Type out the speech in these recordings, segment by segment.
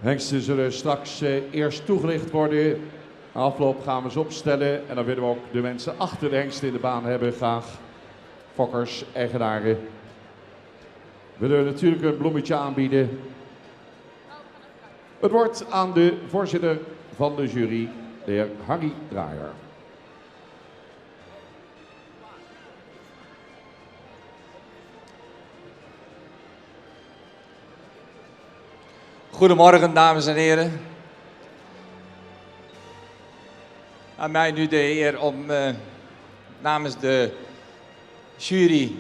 Hengsten zullen straks eerst toegelicht worden. Na afloop gaan we ze opstellen en dan willen we ook de mensen achter de hengsten in de baan hebben graag. Fokkers, eigenaren. We willen natuurlijk een bloemetje aanbieden. Het woord aan de voorzitter van de jury, de heer Harry Draaier. Goedemorgen, dames en heren. Aan mij nu de eer om namens de jury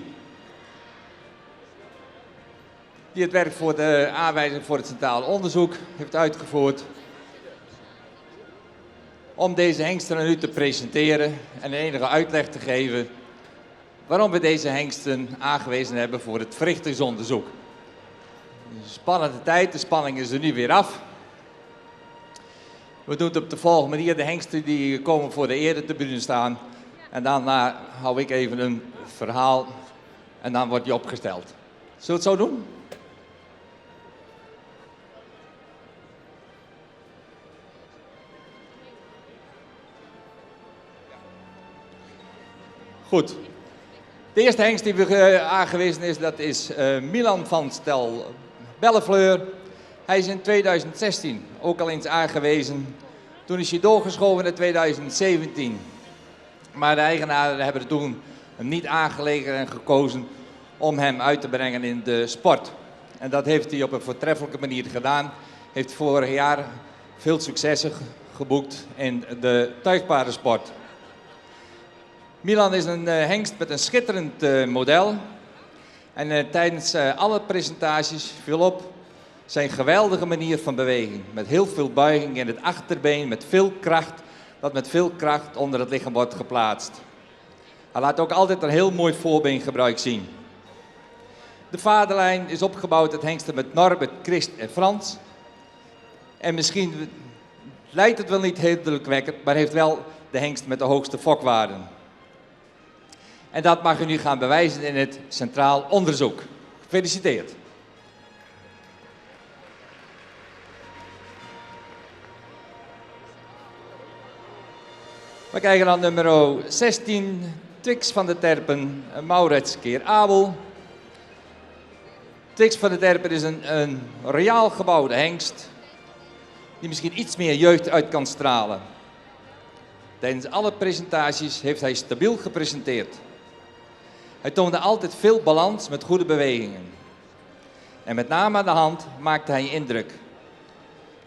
die het werk voor de aanwijzing voor het Centraal Onderzoek heeft uitgevoerd, om deze hengsten aan u te presenteren en enige uitleg te geven waarom we deze hengsten aangewezen hebben voor het verrichtingsonderzoek. Spannende tijd, de spanning is er nu weer af. We doen het op de volgende manier. De hengsten die komen voor de eretribune staan. En daarna hou ik even een verhaal en dan wordt die opgesteld. Zullen we het zo doen? Goed. De eerste hengst die we aangewezen is, dat is Milan van Stel Bellefleur. Hij is in 2016 ook al eens aangewezen. Toen is hij doorgeschoven in 2017. Maar de eigenaren hebben er toen hem niet aangelegen en gekozen om hem uit te brengen in de sport. En dat heeft hij op een voortreffelijke manier gedaan. Heeft vorig jaar veel successen geboekt in de tuigpaardensport. Milan is een hengst met een schitterend model. En tijdens alle presentaties viel op zijn geweldige manier van beweging. Met heel veel buiging in het achterbeen, met veel kracht, dat met veel kracht onder het lichaam wordt geplaatst. Hij laat ook altijd een heel mooi voorbeengebruik zien. De vaderlijn is opgebouwd uit hengsten met Norbert, Christ en Frans. En misschien lijkt het wel niet heel indrukwekkend, maar heeft wel de hengst met de hoogste fokwaarden. En dat mag u nu gaan bewijzen in het Centraal Onderzoek. Gefeliciteerd. We kijken dan nummer 16, Twix van de Terpen, Maurits keer Abel. Twix van de Terpen is een royaal gebouwde hengst die misschien iets meer jeugd uit kan stralen. Tijdens alle presentaties heeft hij stabiel gepresenteerd. Hij toonde altijd veel balans met goede bewegingen. En met name aan de hand maakte hij indruk.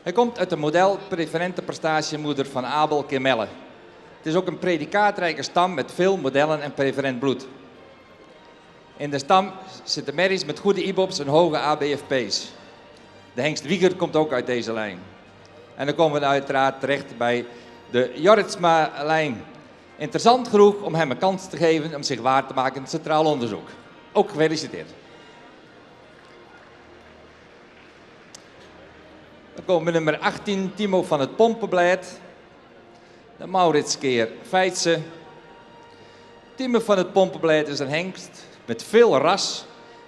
Hij komt uit de model preferente prestatiemoeder van Abel Kemelle. Het is ook een predicaatrijke stam met veel modellen en preferent bloed. In de stam zitten merries met goede IBOP's en hoge ABFP's. De hengst Wieger komt ook uit deze lijn. En dan komen we uiteraard terecht bij de Jorritsma-lijn. Interessant genoeg om hem een kans te geven om zich waar te maken in het Centraal Onderzoek. Ook gefeliciteerd. Dan komen we nummer 18, Timo van het Pompenblijt. De Maurits keer Feitse. Timo van het Pompenblijt is een hengst met veel ras,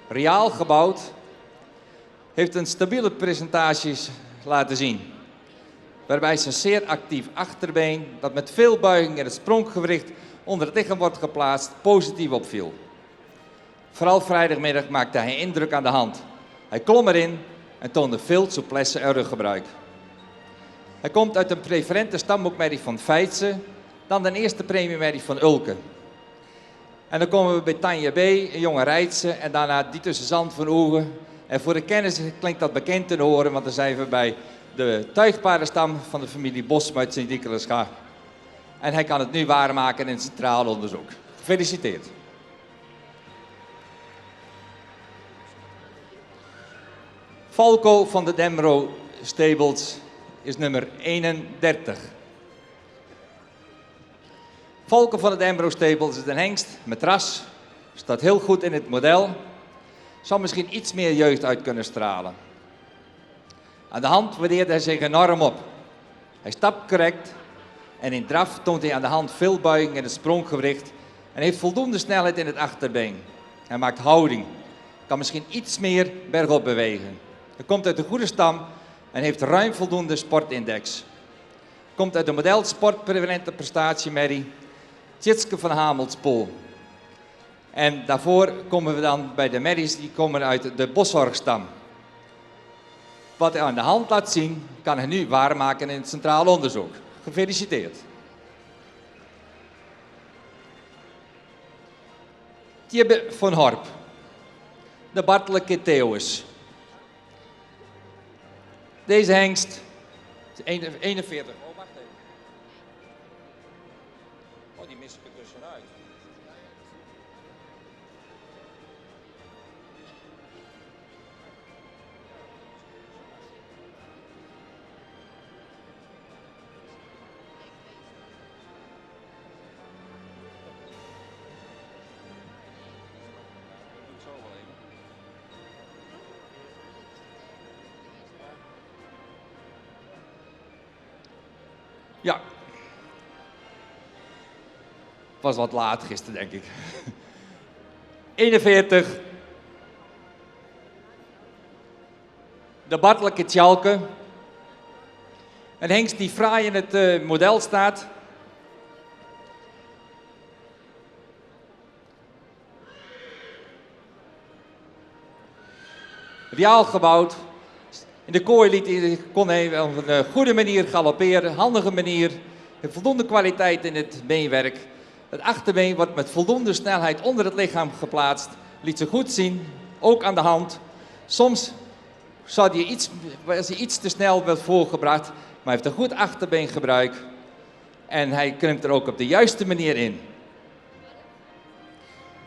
reaal gebouwd. Heeft een stabiele presentaties laten zien. Waarbij zijn zeer actief achterbeen, dat met veel buiging en het spronggewricht onder het lichaam wordt geplaatst, positief opviel. Vooral vrijdagmiddag maakte hij indruk aan de hand. Hij klom erin en toonde veel souplesse en ruggebruik. Hij komt uit een preferente stamboekmerrie van Feitse, dan de eerste premiemerrie van Ulken. En dan komen we bij Tanja B, een jonge Rijtse, en daarna die tussen Zand van Oegen. En voor de kennis klinkt dat bekend te horen, want dan zijn we bij de tuigpaardenstam van de familie Bosma uit Sint-Nicolasga. En hij kan het nu waarmaken in het Centraal Onderzoek. Gefeliciteerd. Falco van de Demro Stables is nummer 31. Falco van de Demro Stables is een hengst met ras. Staat heel goed in het model. Zou misschien iets meer jeugd uit kunnen stralen. Aan de hand waardeert hij zich enorm op. Hij stapt correct en in draf toont hij aan de hand veel buiging in het spronggewricht en heeft voldoende snelheid in het achterbeen. Hij maakt houding, kan misschien iets meer bergop bewegen. Hij komt uit een goede stam en heeft ruim voldoende sportindex. Komt uit de model sportprevalente prestatiemerrie Tjitske van Hamelspoel. En daarvoor komen we dan bij de merries die komen uit de boszorgstam. Wat hij aan de hand laat zien, kan hij nu waarmaken in het centraal onderzoek. Gefeliciteerd. Tjibbe van Horp. De Bartelijke Theeuwis. Deze hengst is 41. Oh, wacht even. Oh, die mis ik er tussenuit. Ja. Het was wat laat gisteren, denk ik. 41. De Bartelijke Tjalke. Een hengst die fraai in het model staat. Riaal gebouwd. In de kooi kon hij op een goede manier galopperen, handige manier. Heeft voldoende kwaliteit in het beenwerk. Het achterbeen wordt met voldoende snelheid onder het lichaam geplaatst. Liet ze goed zien, ook aan de hand. Soms was hij iets te snel werd voorgebracht, maar hij heeft een goed achterbeengebruik. En hij krimpt er ook op de juiste manier in.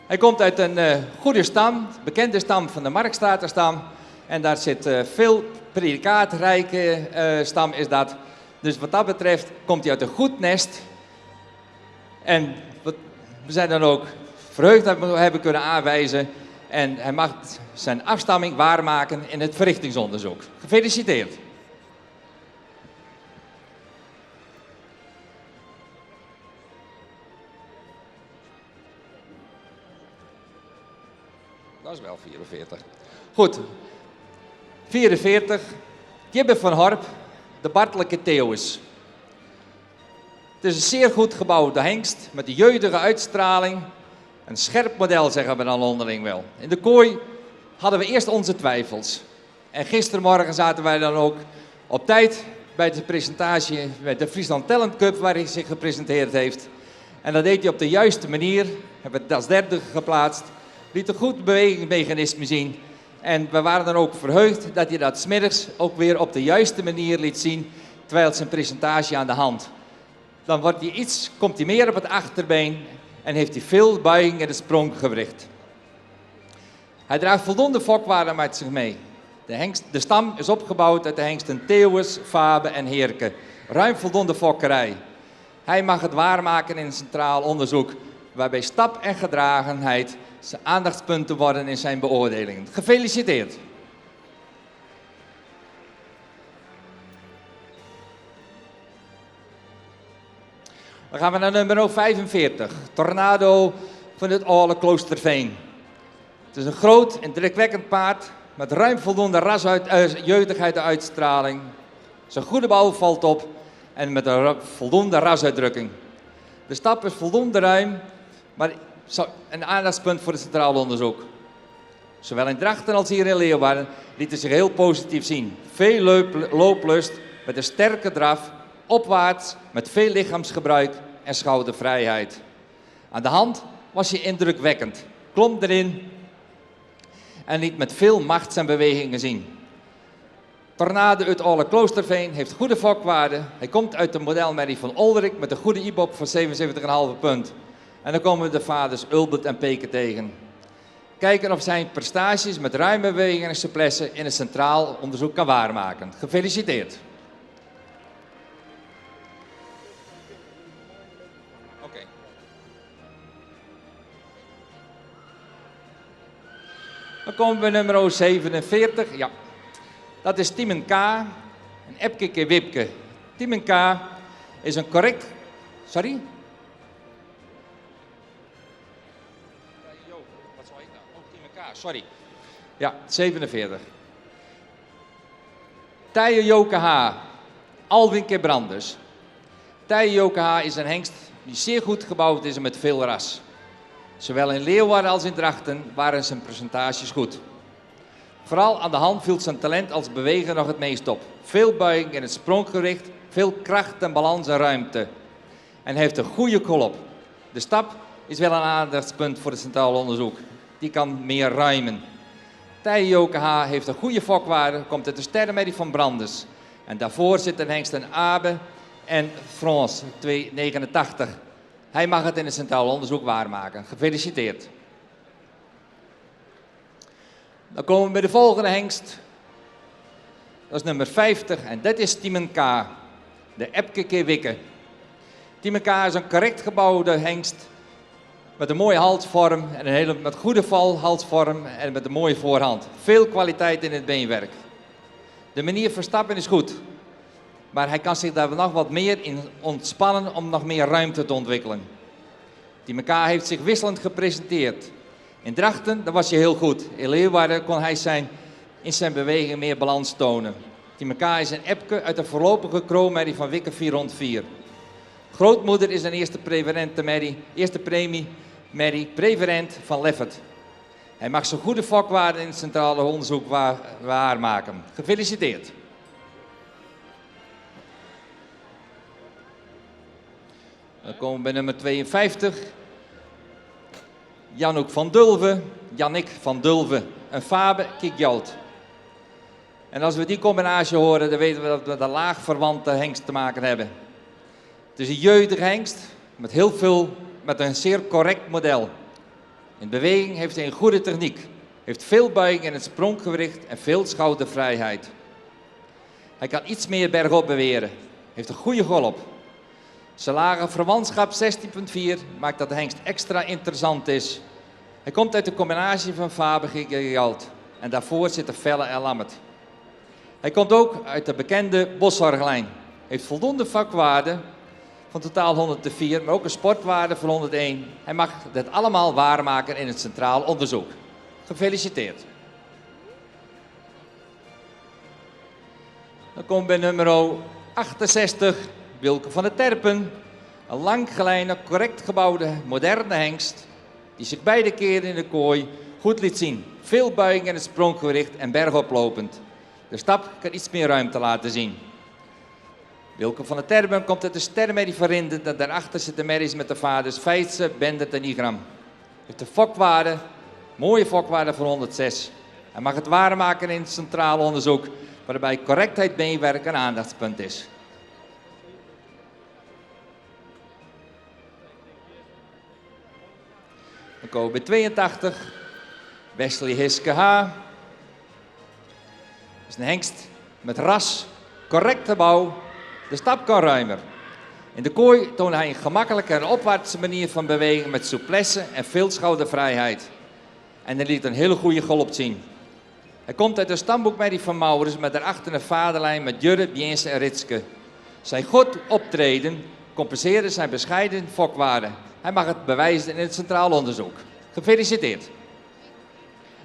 Hij komt uit een goede stam, bekende stam van de Markstratenstam. En daar zit veel predikaatrijke stam is dat. Dus wat dat betreft komt hij uit een goed nest. En we zijn dan ook verheugd dat we hebben kunnen aanwijzen. En hij mag zijn afstamming waarmaken in het verrichtingsonderzoek. Gefeliciteerd. Dat is wel 44. Goed. 44. Tjibbe van Horp, de Bartelijke Theeuwis. Het is een zeer goed gebouwde hengst met een jeugdige uitstraling. Een scherp model, zeggen we dan onderling wel. In de kooi hadden we eerst onze twijfels. En gistermorgen zaten wij dan ook op tijd bij de presentatie bij de Friesland Talent Cup waar hij zich gepresenteerd heeft. En dat deed hij op de juiste manier. Hebben het als derde geplaatst. Liet een goed bewegingsmechanisme zien. En we waren dan ook verheugd dat hij dat 's middags ook weer op de juiste manier liet zien, terwijl zijn presentatie aan de hand. Dan komt hij meer op het achterbeen en heeft hij veel buiging in het spronggewricht. Hij draagt voldoende fokwaarde met zich mee. De stam is opgebouwd uit de hengsten Theeuwis, Fabe en Heerke. Ruim voldoende fokkerij. Hij mag het waarmaken in een centraal onderzoek, waarbij stap en gedragenheid zijn aandachtspunten worden in zijn beoordelingen. Gefeliciteerd. Dan gaan we naar nummer 45. Tornado van het Oude Kloosterveen. Het is een groot en indrukwekkend paard met ruim voldoende jeugdigheid en uitstraling. Zijn goede bouw valt op en met een voldoende rasuitdrukking. De stap is voldoende ruim, maar een aandachtspunt voor het centraal onderzoek. Zowel in Drachten als hier in Leeuwarden liet het zich heel positief zien. Veel looplust, met een sterke draf, opwaarts, met veel lichaamsgebruik en schoudervrijheid. Aan de hand was hij indrukwekkend, klom erin en liet met veel macht zijn bewegingen zien. Tornado uit Oude Kloosterveen heeft goede fokwaarde. Hij komt uit de modelmerrie van Olderik met een goede IBOP van 77,5 punt. En dan komen we de vaders Ulbert en Peke tegen. Kijken of zijn prestaties met ruime bewegingen en souplesse in het centraal onderzoek kan waarmaken. Gefeliciteerd. Oké. Dan komen we nummer 47. Ja. Dat is Tiemen K. en Epke Wipke. Tiemen K. is een correct... Sorry? Sorry. Ja, 47. Tije Joke H. Alwin Kebrandus. Tije Joke H. is een hengst die zeer goed gebouwd is en met veel ras. Zowel in Leeuwarden als in Drachten waren zijn presentaties goed. Vooral aan de hand viel zijn talent als beweger nog het meest op. Veel buiging in het spronggewicht, veel kracht en balans en ruimte. En hij heeft een goede kolop. De stap is wel een aandachtspunt voor het Centraal Onderzoek. Die kan meer ruimen. Tije Joke H. heeft een goede fokwaarde, komt uit de sterrenmerrie van Brandes. En daarvoor zitten hengsten Abe en France 289. Hij mag het in het Centraal Onderzoek waarmaken. Gefeliciteerd. Dan komen we bij de volgende hengst. Dat is nummer 50 en dat is Tiemen K. De Epke Kewikke. Tiemen K. is een correct gebouwde hengst met een mooie halsvorm en met goede valhalsvorm en met een mooie voorhand. Veel kwaliteit in het beenwerk. De manier van stappen is goed, maar hij kan zich daar nog wat meer in ontspannen om nog meer ruimte te ontwikkelen. Tiemen K. heeft zich wisselend gepresenteerd. In Drachten daar was hij heel goed. In Leeuwarden kon hij in zijn beweging meer balans tonen. Tiemen K. is een Epke uit de voorlopige kroonmerrie van Wikke 404. Grootmoeder is een eerste premie preferent van Leffert. Hij mag zijn goede fokwaarde in het Centrale Onderzoek waarmaken. Gefeliciteerd. Dan komen we bij nummer 52. Jannik van Dulve, een Fabe Kikjout. En als we die combinatie horen, dan weten we dat we met een laag verwante hengst te maken hebben. Het is een jeugdige hengst met een zeer correct model. In beweging heeft hij een goede techniek, heeft veel buiging in het spronggewicht en veel schoudervrijheid. Hij kan iets meer bergop beweren, heeft een goede golop. Zijn lage verwantschap 16,4 maakt dat de hengst extra interessant is. Hij komt uit de combinatie van Fabe Kikjout en daarvoor zitten Velle en Lammet. Hij komt ook uit de bekende Boszorglijn, heeft voldoende vakwaarde van totaal 104, maar ook een sportwaarde van 101. Hij mag dit allemaal waarmaken in het Centraal Onderzoek. Gefeliciteerd. Dan komen we bij nummer 68, Wilke van der Terpen. Een langgelijne, correct gebouwde, moderne hengst die zich beide keren in de kooi goed liet zien. Veel buiging in het spronggewicht en bergoplopend. De stap kan iets meer ruimte laten zien. Wilke van der Terpen komt uit de sterrenmerrie van Rinde. Daarachter zitten merries met de vaders Feitse, Bendert en Igram. Heeft de fokwaarde, mooie fokwaarde van 106. Hij mag het waarmaken in het Centraal Onderzoek, waarbij correctheid beenwerk een aandachtspunt is. Dan komen we bij 82. Wesley Hiske H. Dat is een hengst met ras, correcte bouw. De stap kan ruimer. In de kooi toonde hij een gemakkelijke en opwaartse manier van bewegen met souplesse en veel schoudervrijheid. En hij liet een hele goede golop zien. Hij komt uit de stamboekmerrie van Maurits met daarachter een vaderlijn met Jurre, Biense en Ritske. Zijn goed optreden compenseerde zijn bescheiden fokwaarde. Hij mag het bewijzen in het Centraal Onderzoek. Gefeliciteerd.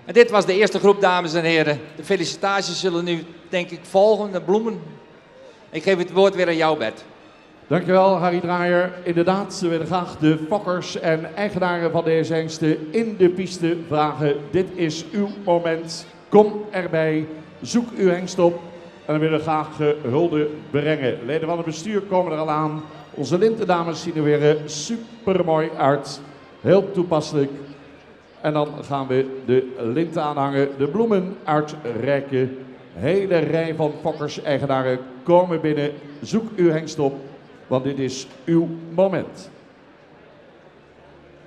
En dit was de eerste groep, dames en heren. De felicitaties zullen nu, denk ik, volgen. De bloemen. Ik geef het woord weer aan jou, Bert. Dankjewel, Harry Draaier. Inderdaad, we willen graag de fokkers en eigenaren van deze hengsten in de piste vragen. Dit is uw moment. Kom erbij. Zoek uw hengst op. En dan willen we graag hulde brengen. Leden van het bestuur komen er al aan. Onze lintendames zien er weer super mooi uit. Heel toepasselijk. En dan gaan we de linten aanhangen, de bloemen uitreiken. Hele rij van fokkers-eigenaren komen binnen. Zoek uw hengst op, want dit is uw moment.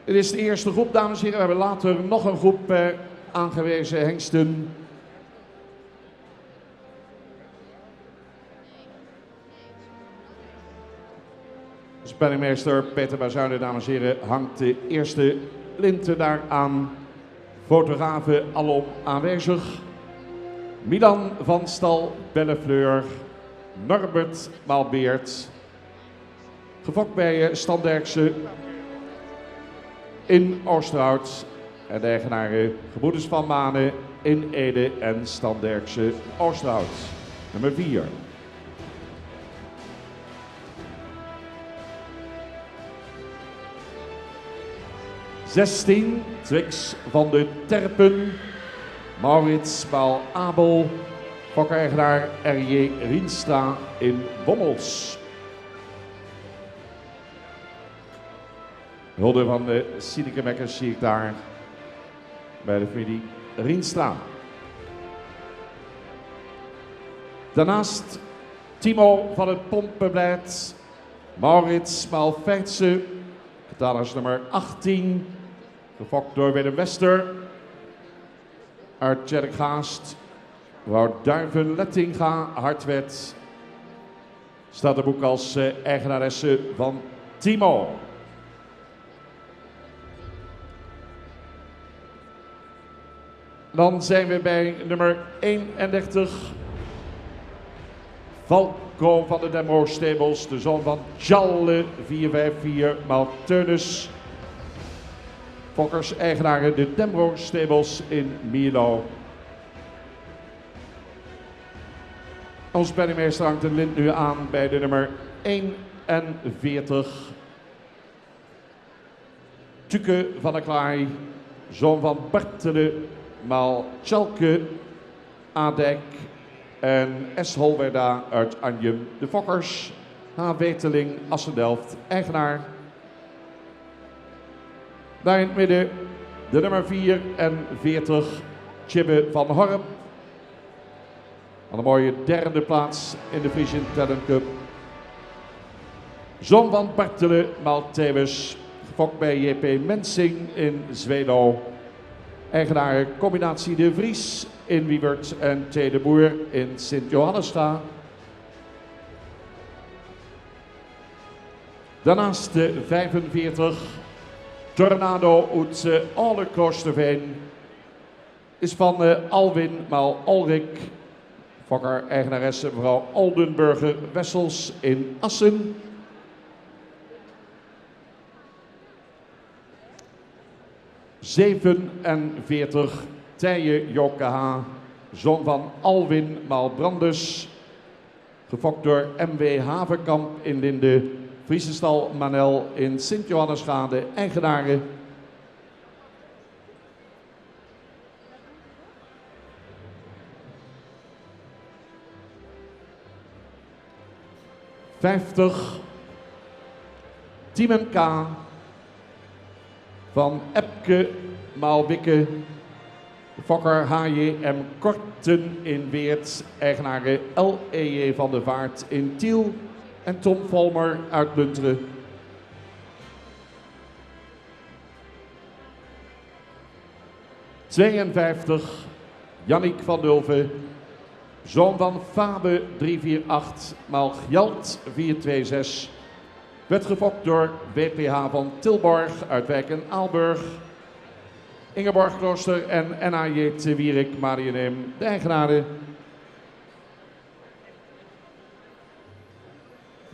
Dit is de eerste groep, dames en heren. We hebben later nog een groep aangewezen hengsten. Spellingmeester Peter Bazuinen, dames en heren, hangt de eerste linten daar aan. Fotografen alom aanwezig. Milan van Stal, Bellefleur, Norbert Maalbeert. Gefokt bij Standerkse in Oosterhout. En de eigenaren Gebroeders van Manen in Ede en Standerkse Oosterhout. nummer 4. (16) Twix van de Terpen, Maurits Paul Abel, fokkereigenaar R.J. Rienstra in Bommels. Hulde van de Sineke Mekkers zie ik daar bij de familie Rienstra. Daarnaast Timo van het Pompenblijt, Maurits Maalfeitse, getalers nummer 18, gefokt door Willem Wester. Uit Tjerkgaast, mevrouw Duiven-Lettinga, Hartwet, staat er boek als eigenaresse van Timo. Dan zijn we bij nummer 31. Valko van de Demro Stables, de zoon van Tjalle 454 Malteunus. Fokkers eigenaren de Demro Stables in Mierlo. Ons penningmeester hangt een lint nu aan bij de nummer 41. Tuke van der Klaai, zoon van Bartele Maal Tjalke, Adek en S. Holwerda uit Anjem. De Fokkers, H. Weteling, Assendelft, eigenaar. Daar in het midden de nummer 44, Tjibbe van Horp. Aan een mooie derde plaats in de Frisian Talent Cup. Zoon van Bartele Maal Thewes, gefokt bij J.P. Mensing in Zwelo. Eigenaar combinatie De Vries in Wiebert en T. de Boer in Sint-Johannesga. Daarnaast de 45 Tornado uit Alle-Kloosterveen is van Alwin Maal Alrik, fokker eigenaresse mevrouw Oldenburger Wessels in Assen. (47) Tijen Joke H., zoon van Alwin Maal Brandes, gefokt door M.W. Havenkamp in Linde, Friesenstal Manel in Sint-Johannesga, de eigenaren. (50) Tiemen K. van Epke Maal Wikke, fokker H.J.M. Korten in Weert, eigenaren L.E.J. van de Vaart in Tiel en Tom Volmer uit Lunteren. (52) Janniek van Dulven, zoon van Fabe 348 Maal Gjalt 426. Werd gefokt door WPH van Tilborg uit Wijk en Aalburg, Ingeborg Klooster en NAJ te Wierik Marianeem, de eigenaren.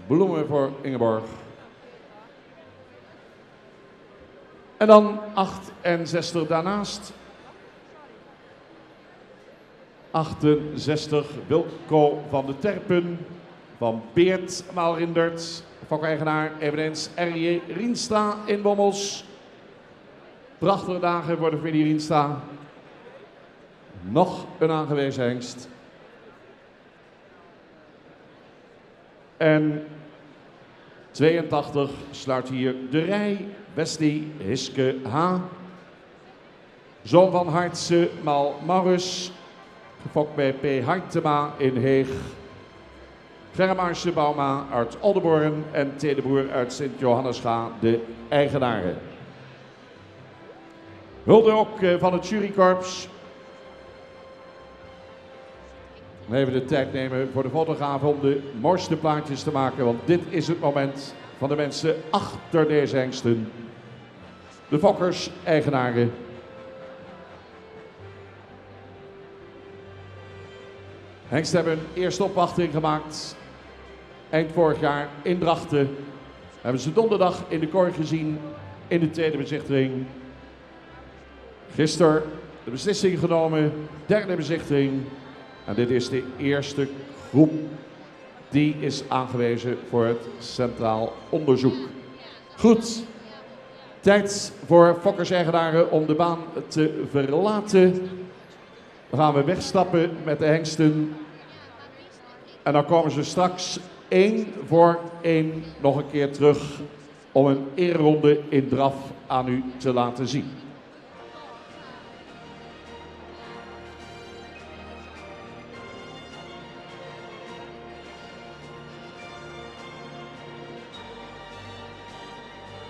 Bloemen voor Ingeborg. En dan 68 daarnaast. 68 Wilco van de Terpen, van Beert Maalrindert, fokeigenaar eveneens R.J. Rienstra in Bommels. Prachtige dagen voor de familie Rienstra. Nog een aangewezen hengst. En 82 sluit hier de rij Wesley Hiske H. Zoon van Hartse Maal Maurus, gefokt bij P. Hartema in Heeg. Germaarse Bauma uit Oldenborn en T. de Boer uit Sint-Johannesga, de eigenaren. Hulde ook van het jurykorps. Even de tijd nemen voor de fotograaf om de mooiste plaatjes te maken, want dit is het moment van de mensen achter deze hengsten. De fokkers, eigenaren. Hengsten hebben een eerste opwachting gemaakt. Eind vorig jaar in Drachten. Hebben ze donderdag in de kooi gezien in de tweede bezichtiging. Gisteren de beslissing genomen, derde bezichtiging. En dit is de eerste groep die is aangewezen voor het centraal onderzoek. Goed, tijd voor fokkers-eigenaren om de baan te verlaten. Dan gaan we wegstappen met de hengsten. En dan komen ze straks 1 voor 1 nog een keer terug om een eerronde in draf aan u te laten zien.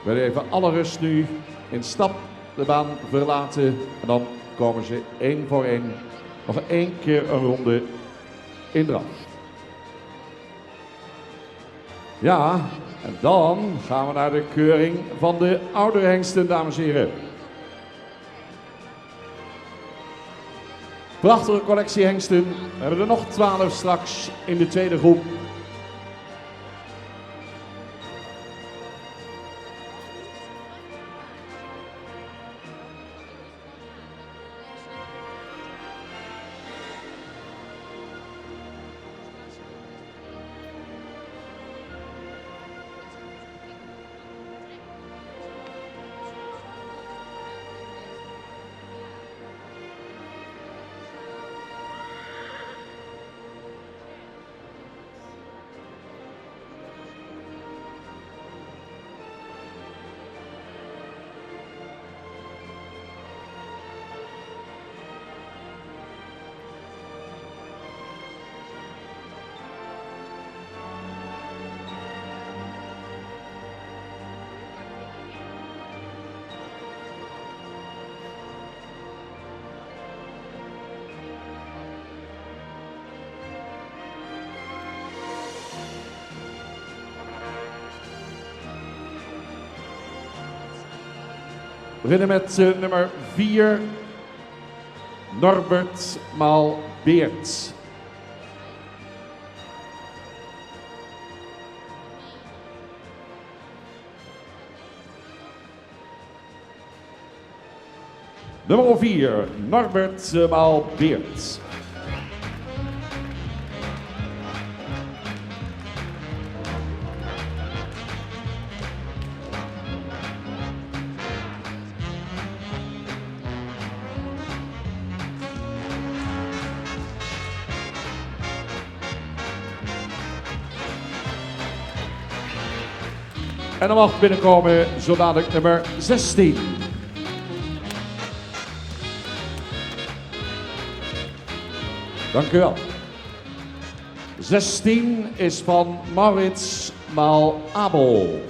We willen even alle rust nu in stap de baan verlaten. En dan komen ze 1 voor 1 nog 1 keer een ronde in draf. Ja, en dan gaan we naar de keuring van de ouderhengsten, dames en heren. Prachtige collectie hengsten. We hebben er nog 12 straks in de tweede groep. We beginnen met nummer 4, Norbert maal Beert. Nummer 4, Norbert maal Beert. En dan mag binnenkomen zo dadelijk nummer 16. Dank u wel. 16 is van Maurits maal Abel.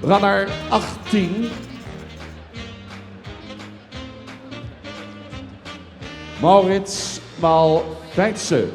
We gaan naar 18. Maurits maal Feitse.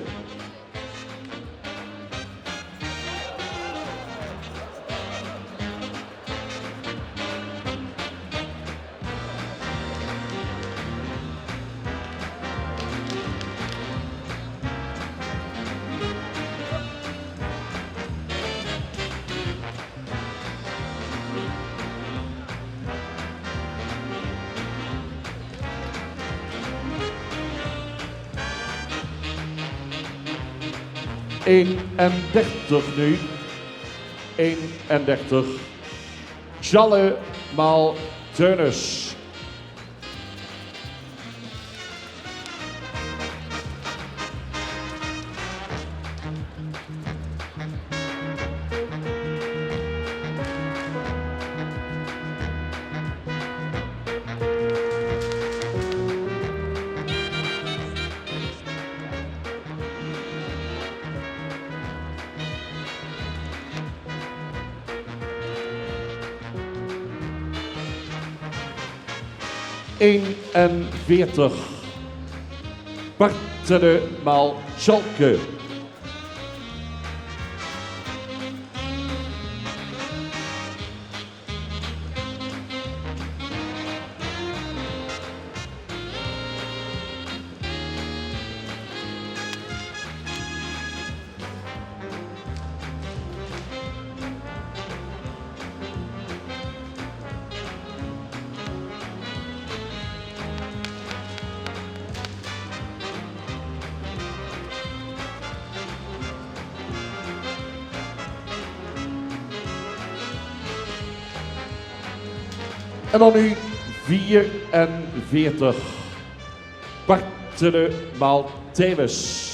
nu. 31. Jalle maal Teunis. ...41. Bart Bartele maal Schalke. En dan nu 44. Bartele maal Teles.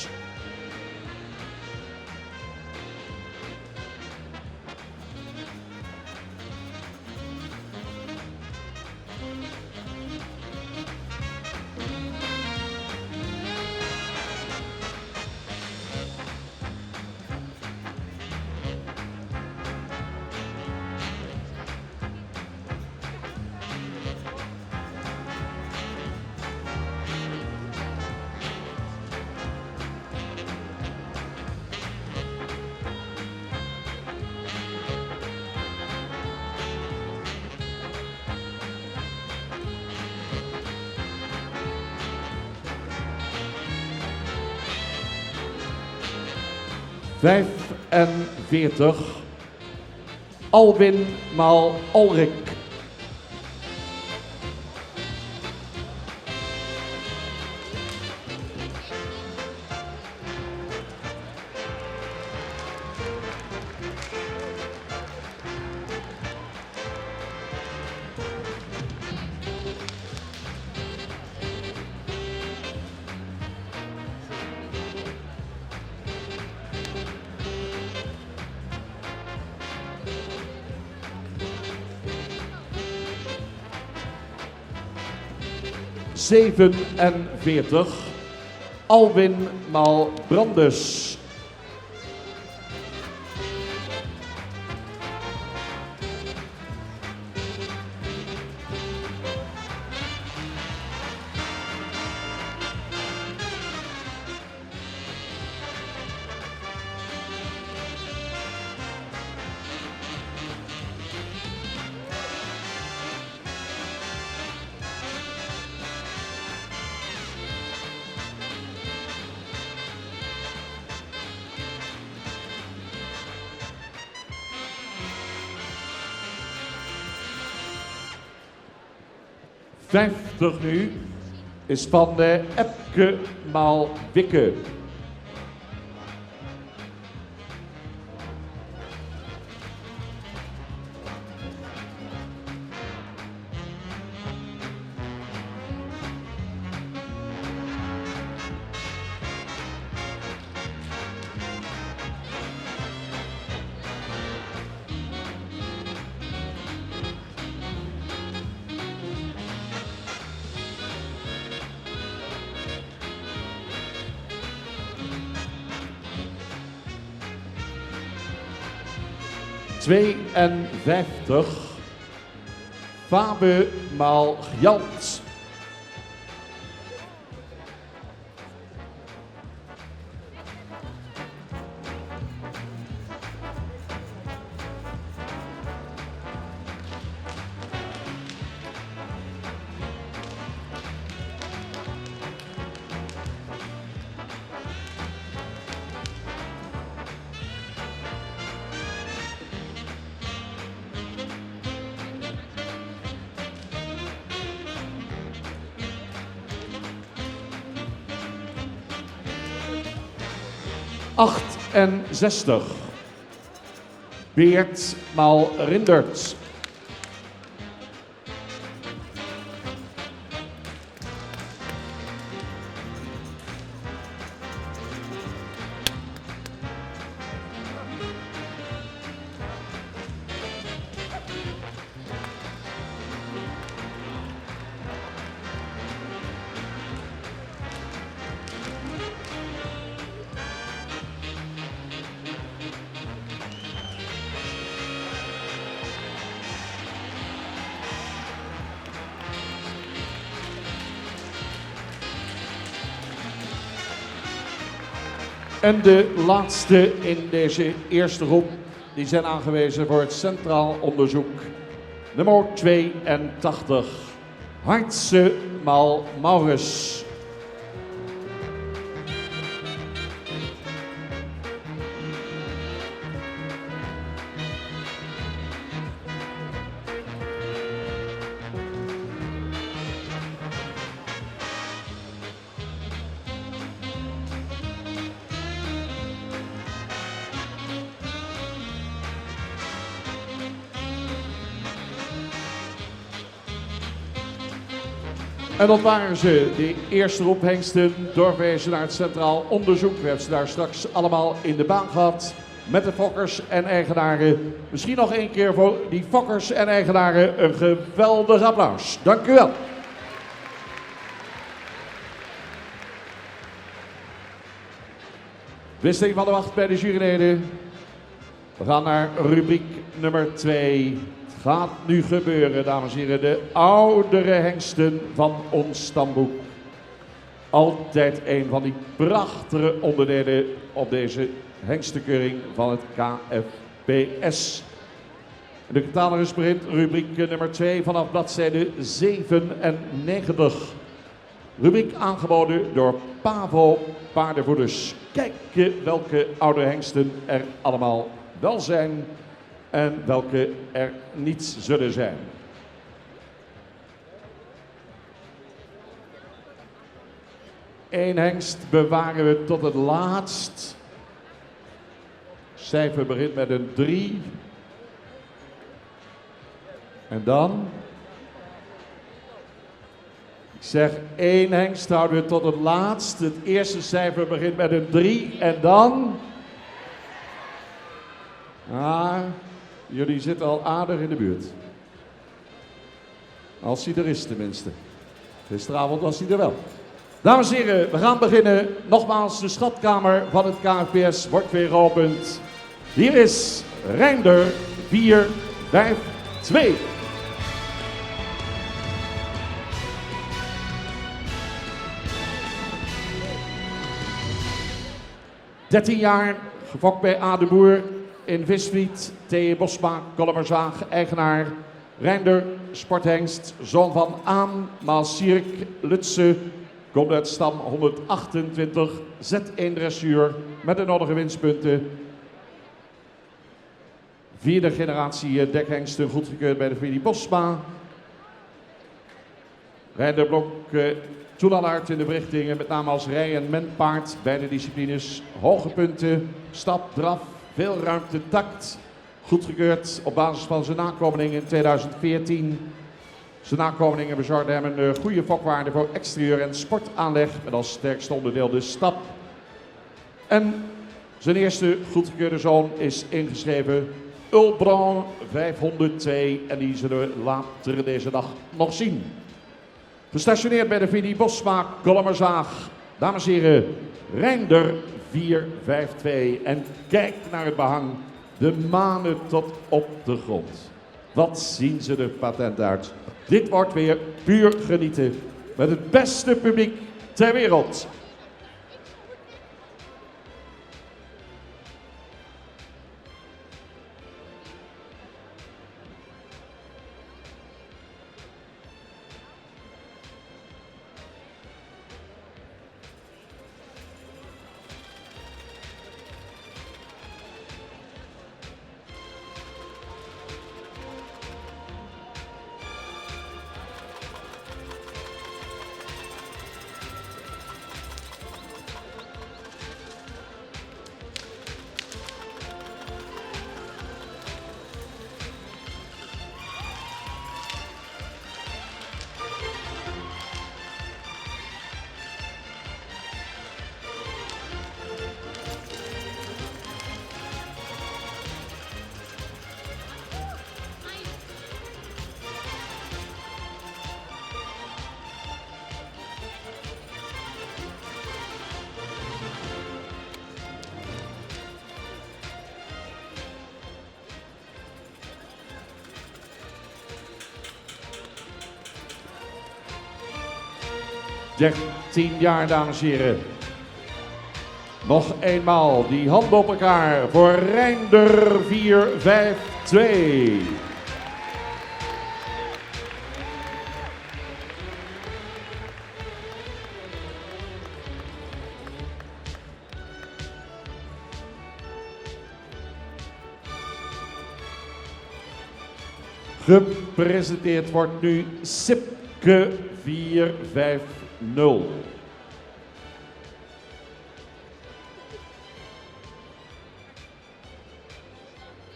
...45. Albin maal Alrik. ...47. Alwin maal Brandes. ...50 nu is van Epke maal Wikke. ...52. Fabe maal Gjalt. ...68. Beert maal Rindert. En de laatste in deze eerste groep, die zijn aangewezen voor het Centraal Onderzoek. Nummer 82, Hartse Maal Maurits. En dat waren ze, de eerste groep hengsten, doorverwezen naar het Centraal Onderzoek. We hebben ze daar straks allemaal in de baan gehad met de fokkers en eigenaren. Misschien nog één keer voor die fokkers en eigenaren een geweldig applaus. Dank u wel. Wisseling van de wacht bij de juryleden. We gaan naar rubriek nummer 2. Gaat nu gebeuren, dames en heren, de oudere hengsten van ons stamboek. Altijd een van die prachtige onderdelen op deze hengstenkeuring van het KFPS. De catalogus begint rubriek nummer 2 vanaf bladzijde 97. Rubriek aangeboden door Pavo Paardenvoeders. Kijk welke oude hengsten er allemaal wel zijn en welke er niet zullen zijn. Eén hengst bewaren we tot het laatst. Cijfer begint met een 3. En dan? Ik zeg één hengst houden we tot het laatst. Het eerste cijfer begint met een 3 en dan? Ah, jullie zitten al aardig in de buurt. Als hij er is tenminste. Gisteravond was hij er wel. Dames en heren, we gaan beginnen. Nogmaals, de schatkamer van het KFPS wordt weer geopend. Hier is Reinder 452. ...13 jaar, gefokt bij A. de Boer in Visvliet, T. Bosma, Kollemerzaag, eigenaar Reinder, sporthengst, zoon van Aan, Maasierk, Lutse, komt uit stam 128, Z1 dressuur met de nodige winstpunten. Vierde generatie dekhengsten, goedgekeurd bij de familie Bosma. Reinder Blok, toelaalaard in de berichtingen, met name als rij- en menpaard, beide disciplines. Hoge punten, stap, draf, veel ruimte, tact. Goedgekeurd op basis van zijn nakomelingen in 2014. Zijn nakomelingen bezorgden hem een goede fokwaarde voor exterieur en sportaanleg, met als sterkste onderdeel de stap. En zijn eerste goedgekeurde zoon is ingeschreven, Ulbron 502, en die zullen we later deze dag nog zien. Gestationeerd bij de familie Bosma, Kollemerzaag. Dames en heren, Reinder 452. En kijk naar het behang. De manen tot op de grond. Wat zien ze er patent uit. Dit wordt weer puur genieten. Met het beste publiek ter wereld. ...13 jaar, dames en heren. Nog eenmaal die handen op elkaar voor Reinder 4-5-2. Gepresenteerd wordt nu Sipke 4-5-0.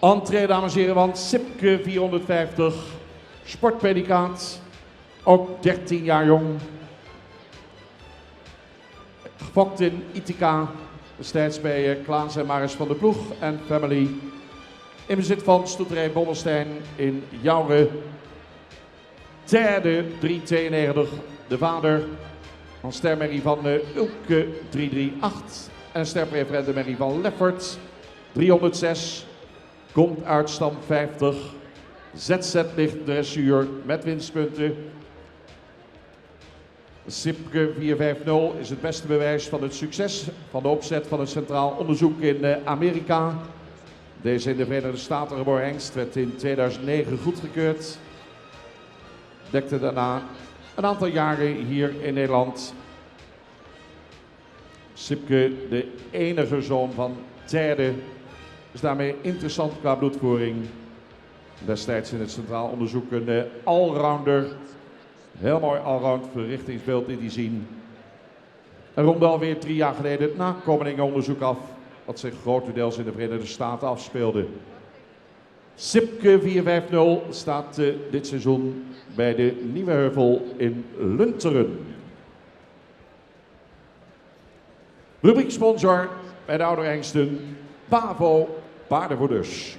Entree, dames en heren, want Sipke 450, sportpredicaat, ook 13 jaar jong. Gefokt in Ithaca, destijds bij Klaas en Maris van der Ploeg en Family. In bezit van stoeterij Bommelstein in Jouren. Derde 392, de vader van stermerrie van Ulke 338 en sterpreferentenmerrie van Leffert 306. Komt uit stam 50. ZZ ligt dressuur met winstpunten. Sipke 450 is het beste bewijs van het succes van de opzet van het Centraal Onderzoek in Amerika. Deze in de Verenigde Staten geboren hengst werd in 2009 goedgekeurd. Dekte daarna een aantal jaren hier in Nederland. Sipke, de enige zoon van Terde, is daarmee interessant qua bloedvoering. Destijds in het Centraal Onderzoek een allrounder. Heel mooi allround verrichtingsbeeld in die zien. En ronde alweer 3 jaar geleden het nakomelingenonderzoek af, wat zich grotendeels in de Verenigde Staten afspeelde. Sipke 450 staat dit seizoen bij de Nieuwe Heuvel in Lunteren. Rubriek sponsor bij de ouderhengsten, Pavo Paardenvoeders.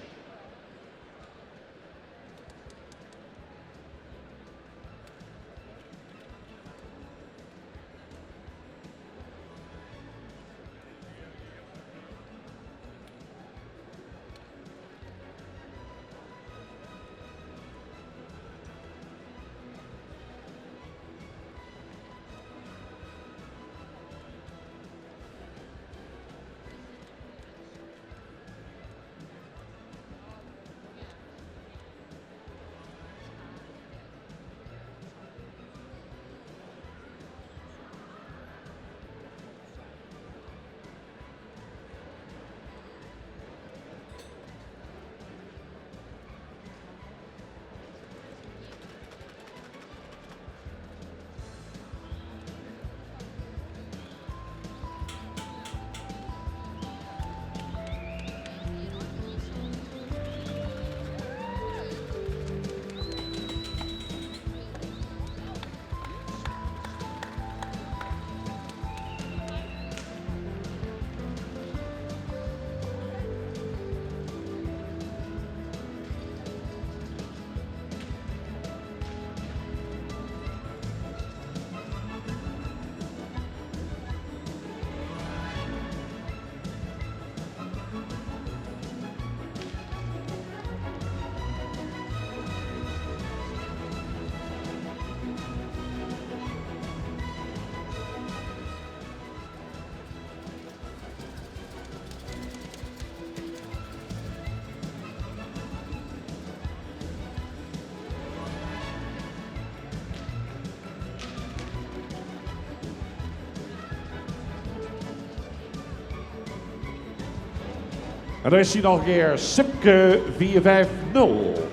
En daar is hij nog een keer, Sipke 450.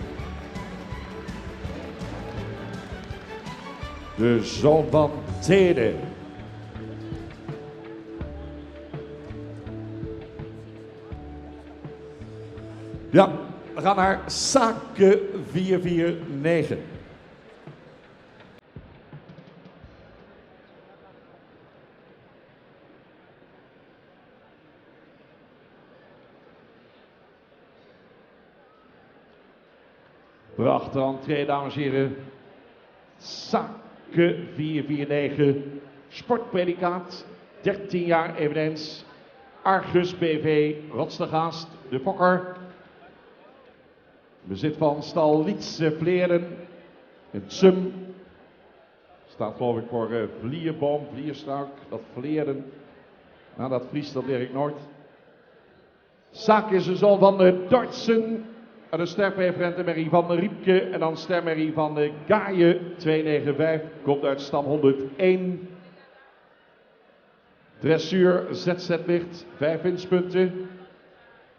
De zoon van Tede. Ja, we gaan naar Sake 449. Prachtig entree, dames en heren. Sake 449, sportpredicaat, 13 jaar eveneens. Argus BV, Rotsdegaast, de fokker. Bezit van stal Lietse Vleren. Het Tsum. Staat geloof ik voor vlierboom, vlierstruik, dat Vleren. Nou, dat Fries, dat leer ik nooit. Saak is de zoon van de Dortsen. En de sterpreferentenmerrie van de Riepke. En dan stermerrie van de Gaaien. 295. Komt uit stam 101. Dressuur ZZ-licht. 5 winstpunten.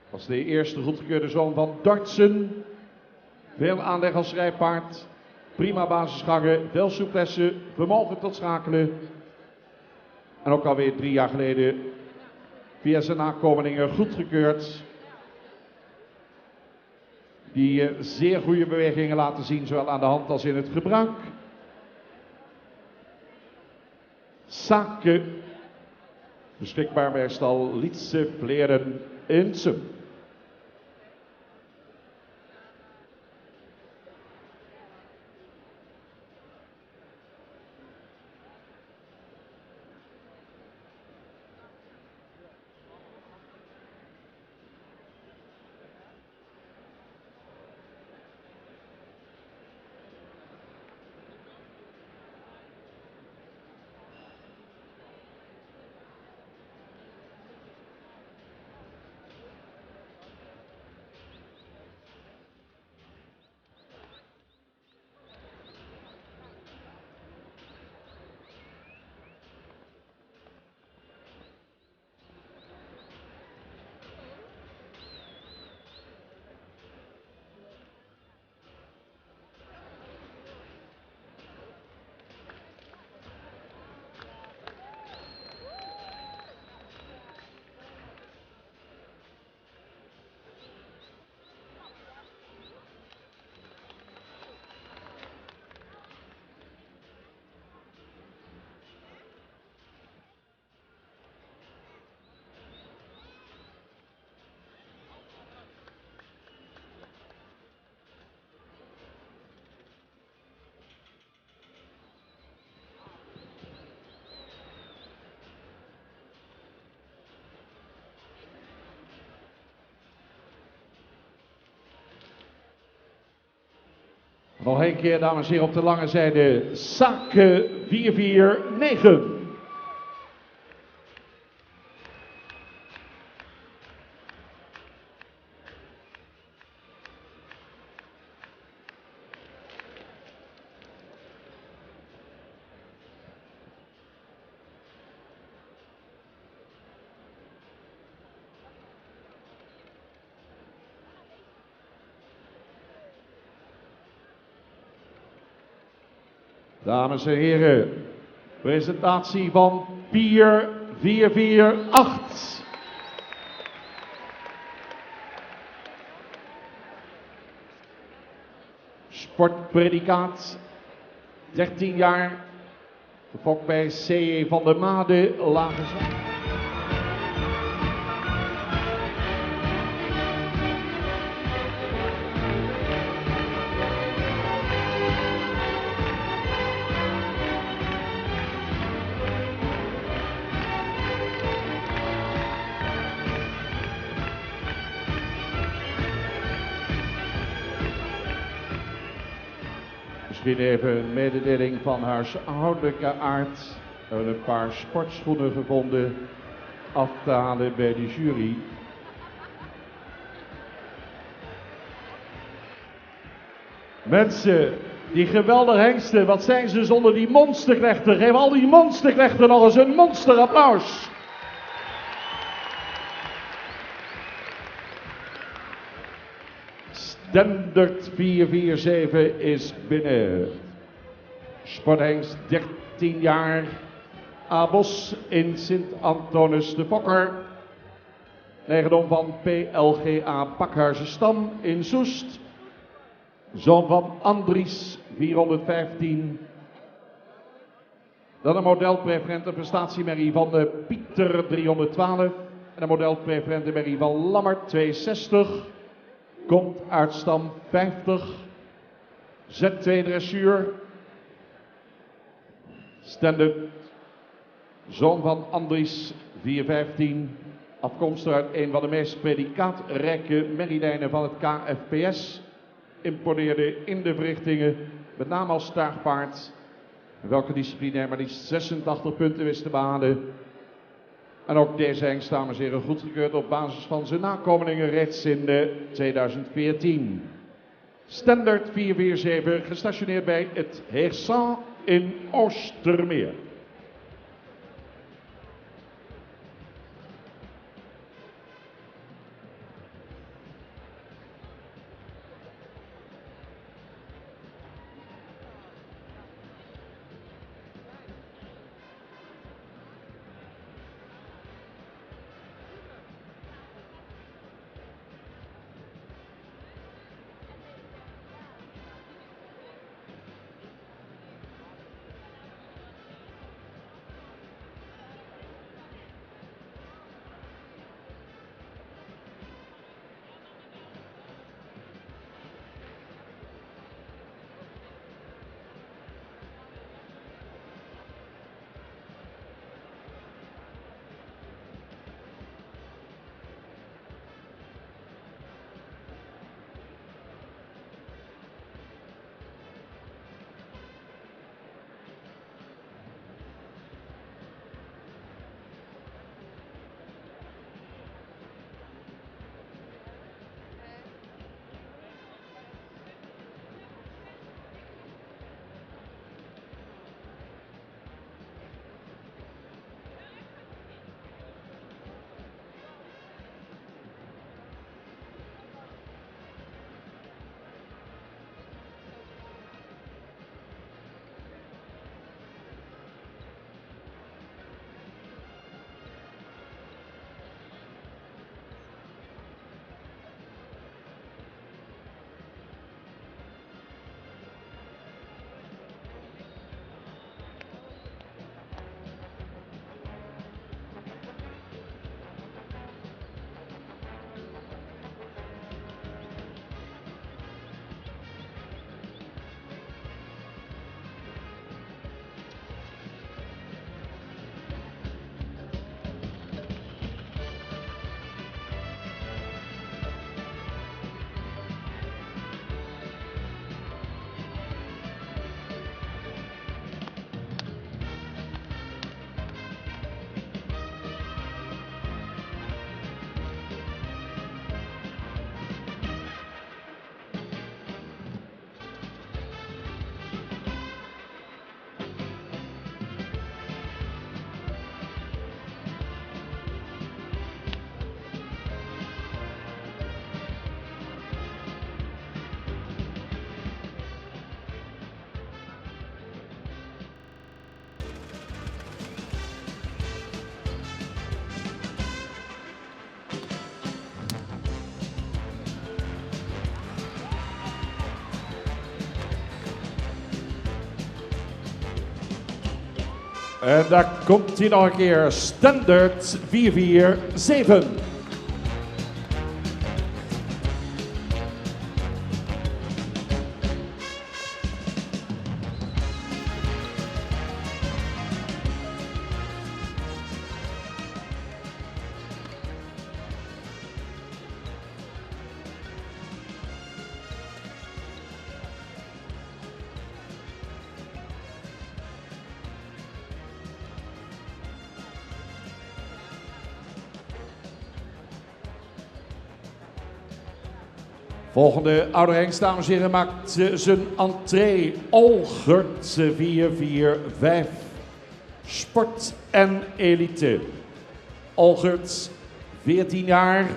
Was de eerste goedgekeurde zoon van Dortsen. Veel aanleg als rijpaard. Prima basisgangen. Veel souplesse. Vermogen tot schakelen. En ook alweer 3 jaar geleden via zijn nakomelingen goedgekeurd. Die zeer goede bewegingen laten zien, zowel aan de hand als in het gebruik. Sake. Beschikbaar bij stal Lietse Vleren in Sum. Nog een keer, dames en heren, op de lange zijde. Sake 449. Dames en heren, presentatie van Pier 448. Sportpredicaat, 13 jaar, gefokt bij C.E. van der Made, Lage Zwaar. Misschien even een mededeling van huishoudelijke aard. We hebben een paar sportschoenen gevonden af te halen bij de jury. Mensen, die geweldige hengsten, wat zijn ze zonder die monsterknechten? Geef al die monsterknechten nog eens een monsterapplaus. Standard 447 is binnen. Sporthengst 13 jaar. Abos in Sint-Antonis de Fokker. Eigendom van PLGA Pakhuizenstam in Soest. Zoon van Andries 415. Dan een modelpreferente prestatiemerrie van de Pieter 312. En een modelpreferente merrie van Lammert 260. Komt uit stam 50. Z2 dressuur. Standard. Zoon van Andries 415. Afkomstig uit een van de meest predicaatrijke merrielijnen van het KFPS. Imponeerde in de verrichtingen, met name als staartpaard. Welke disciplinair maar liefst 86 punten wist te behalen. En ook deze hengst, dames en heren, goedgekeurd op basis van zijn nakomelingen reeds in 2014. Standard 447, gestationeerd bij het Heersan in Oostermeer. En daar komt hij nog een keer, Standard 447. Volgende ouderhengst, dames en heren, maakt zijn entree. Olgert 445. Sport en elite. Olgert, 14 jaar.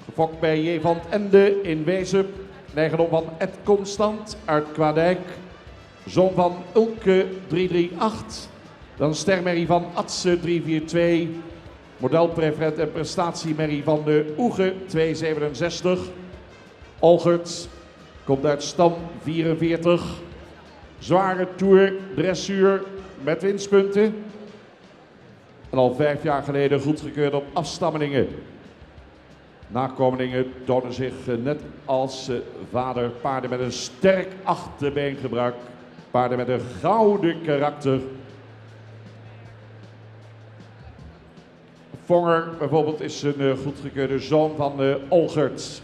Gefokt bij J. van het Ende in Wezep. Eigendom van Ed Constant uit Kwaadijk. Zoon van Ulke 338. Dan stermerrie van Atse 342. Modelpreferent en prestatiemerrie van de Oege 267. Olgert komt uit stam 44. Zware tour, dressuur met winstpunten. En al 5 jaar geleden goedgekeurd op afstammelingen. Nakomelingen tonen zich net als vader paarden met een sterk achterbeengebruik. Paarden met een gouden karakter. Vonger bijvoorbeeld is een goedgekeurde zoon van Olgert.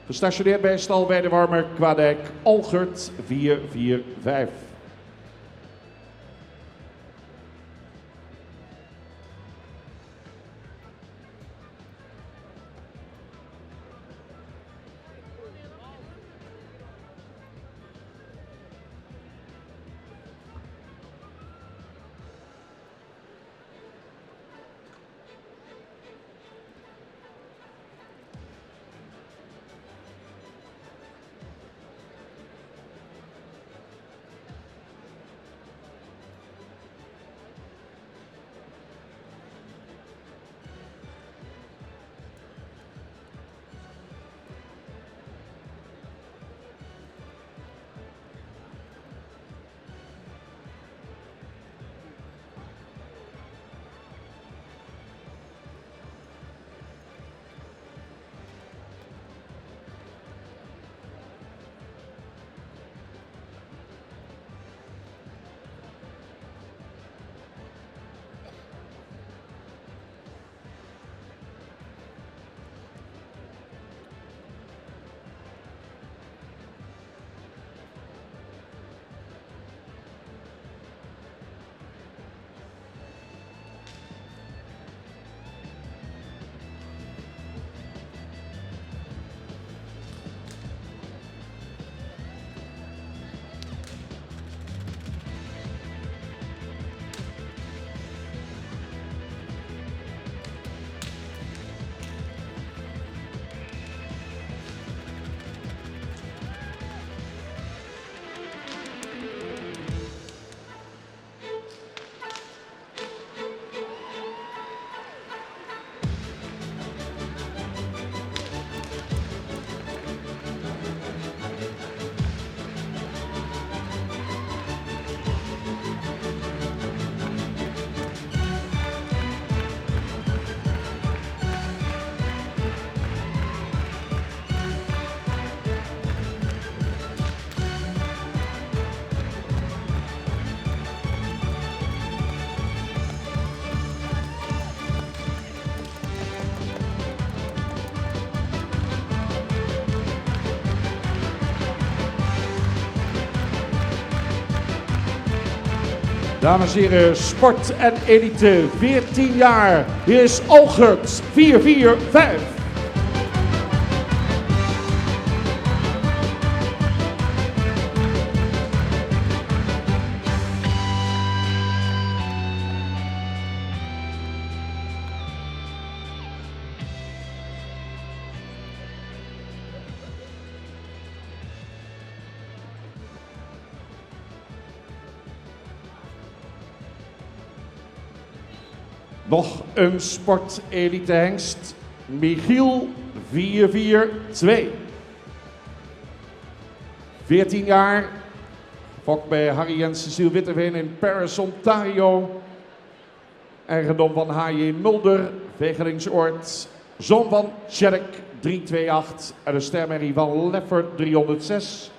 Gestationeerd bij stal Weidewarmer, Kwaadijk, Olgert 445. Dames en heren, sport en elite, 14 jaar. Hier is Algert, 4-4-5. Nog een sportelite hengst, Michiel 442. 14 jaar, fokt bij Harry en Cecile Witteveen in Paris, Ontario. Eigendom van H.J. Mulder, Vegelingsoord. Zoon van Tjerk 328 en de stermerrie van Leffert 306.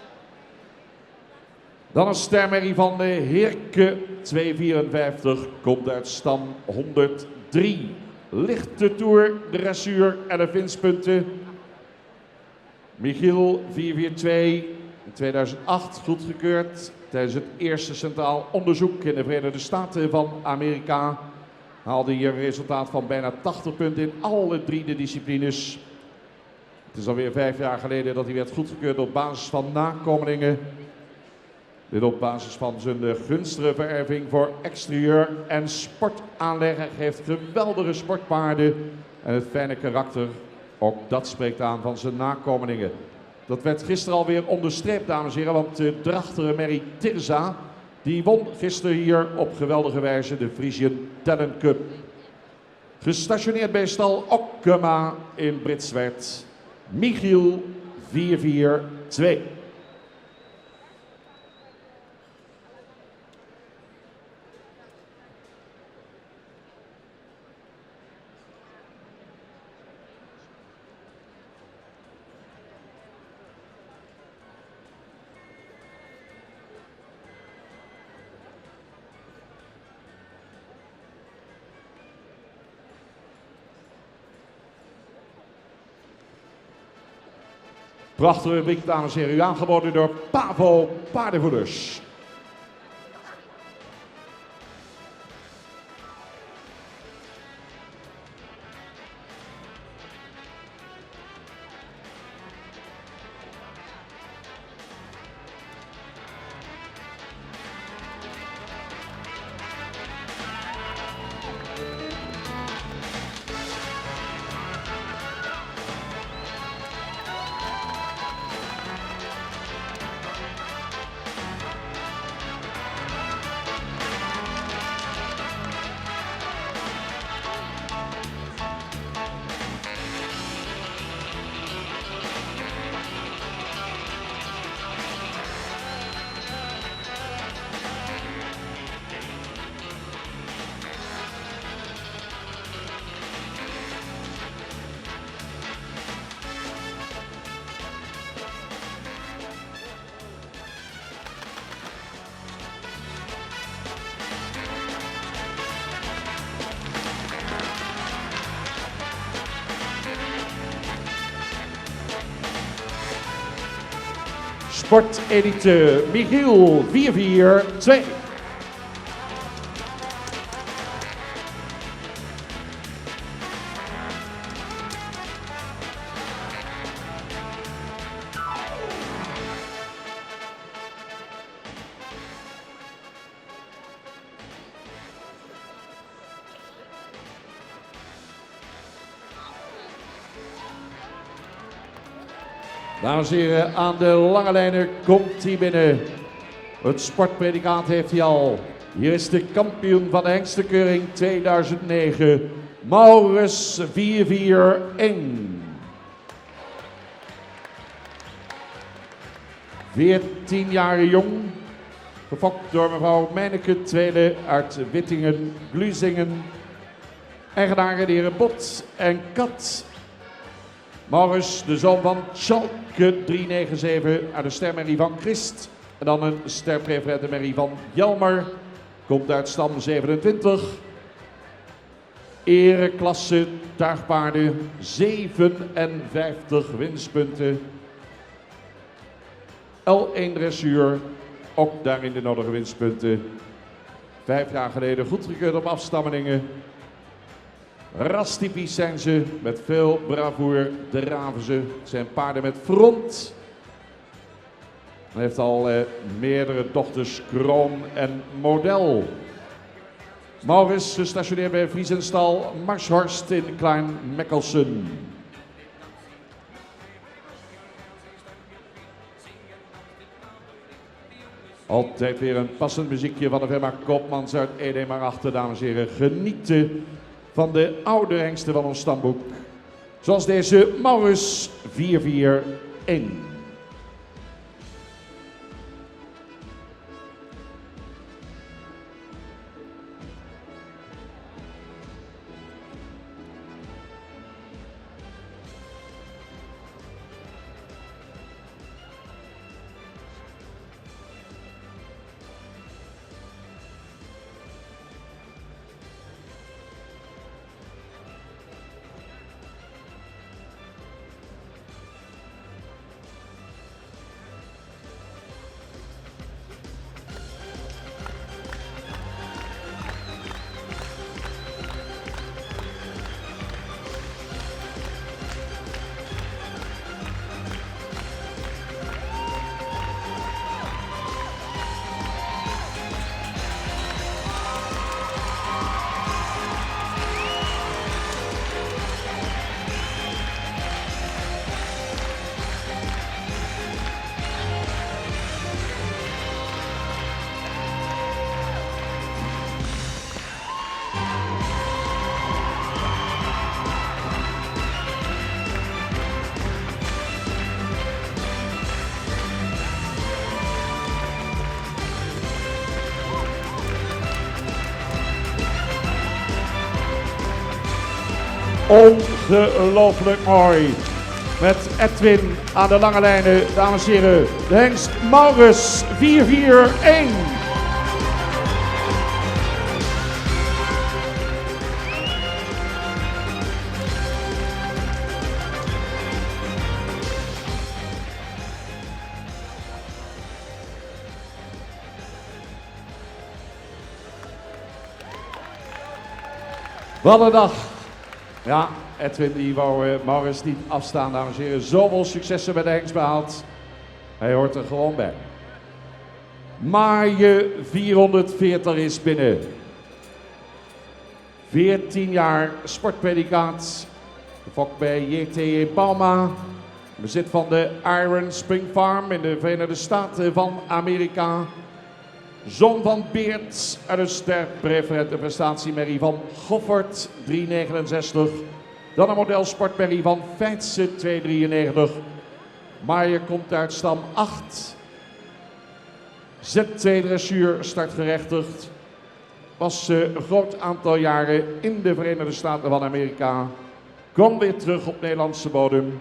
Dan een stermerrie van de Heerke 254, komt uit stam 103. Lichte Tour, dressuur en de winstpunten. Michiel 442, in 2008 goedgekeurd tijdens het eerste centraal onderzoek in de Verenigde Staten van Amerika. Haalde hier een resultaat van bijna 80 punten in alle 3 de disciplines. Het is alweer 5 jaar geleden dat hij werd goedgekeurd op basis van nakomelingen. Dit op basis van zijn gunstige vererving voor exterieur en sportaanleg. Hij heeft geweldige sportpaarden en het fijne karakter. Ook dat spreekt aan van zijn nakomelingen. Dat werd gisteren alweer onderstreept, dames en heren, want de drachtere Mary Tirza die won gisteren hier op geweldige wijze de Frisian Talent Cup. Gestationeerd bij stal Okkema in Britswerd. Michiel 442. Prachtige rubriek, dames en heren, u aangeboden door Pavo Paardenvoeders. Sportelite Michiel 442. Dames en heren, aan de lange lijnen komt hij binnen. Het sportpredicaat heeft hij al. Hier is de kampioen van de hengstenkeuring 2009, Maurits 441. 14 jaar jong, gefokt door mevrouw Meineke Tweede uit Wittingen, Gluzingen. Eigenaren de heren Bot en Kat. Maurits, de zoon van Schalke 397 uit de stermerrie van Christ. En dan een sterpreferente merrie van Jelmer. Komt uit stam 27. Ereklasse tuigpaarden, 57 winstpunten. L1 dressuur, ook daarin de nodige winstpunten. 5 jaar geleden goedgekeurd op afstammelingen. Rastypisch zijn ze, met veel bravoer draven ze. Het zijn paarden met front. Hij heeft al meerdere dochters, kroon en model. Maurits gestationeerd bij Vriesenstal Marshorst in Klein-Meckelsen. Altijd weer een passend muziekje van de firma Koopmans uit Ede, maar achter, dames en heren. Genieten van de oude hengsten van ons stamboek. Zoals deze Maurits 441. Ongelooflijk mooi. Met Edwin aan de lange lijnen, dames en heren. De hengst Maurits 441. Wat een dag. Ja, Edwin die wou Maurits niet afstaan, dames en heren. Zoveel successen met de hengst behaald. Hij hoort er gewoon bij. Maaie 440 is binnen. 14 jaar sportpredicaat. Gefokt bij J.T.E. Bauma. Bezit van de Iron Spring Farm in de Verenigde Staten van Amerika. Zoon van Beert uit een sterk preferente prestatiemerrie van Goffert 369. Dan een model sportmerrie van Feitse 293. Maaie komt uit stam 8. Z2 dressuur startgerechtigd. Was een groot aantal jaren in de Verenigde Staten van Amerika. Kwam weer terug op Nederlandse bodem.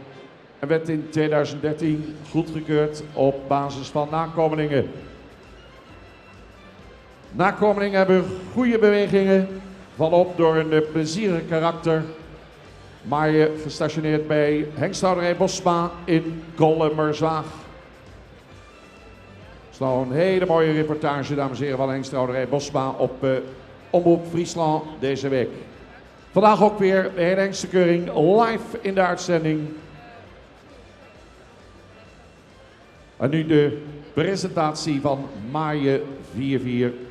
En werd in 2013 goedgekeurd op basis van nakomelingen. Nakomelingen hebben goede bewegingen, vallen op door een plezierig karakter. Maaie gestationeerd bij hengsthouderij Bosma in Kollemerzwaag. Dat is nou een hele mooie reportage, dames en heren, van hengsthouderij Bosma op Omroep Friesland deze week. Vandaag ook weer de hele hengstekeuring live in de uitzending. En nu de presentatie van Maaie 440.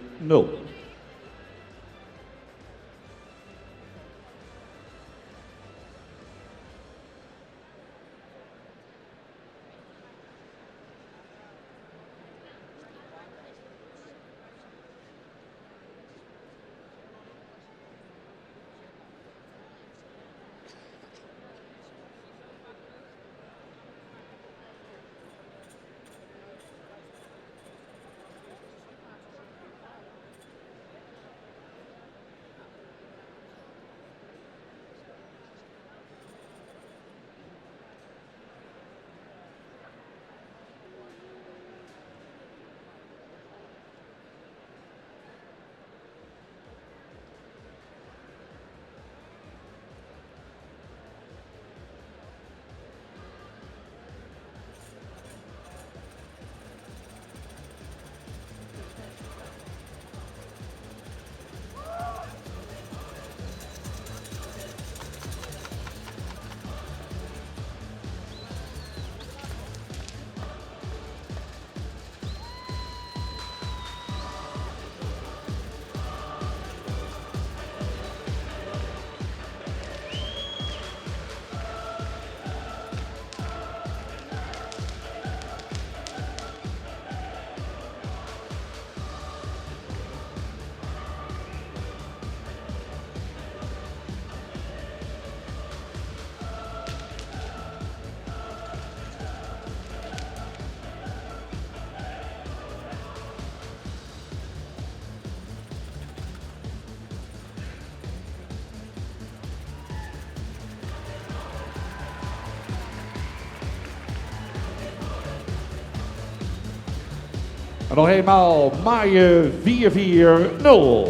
En nog eenmaal Maaien 440.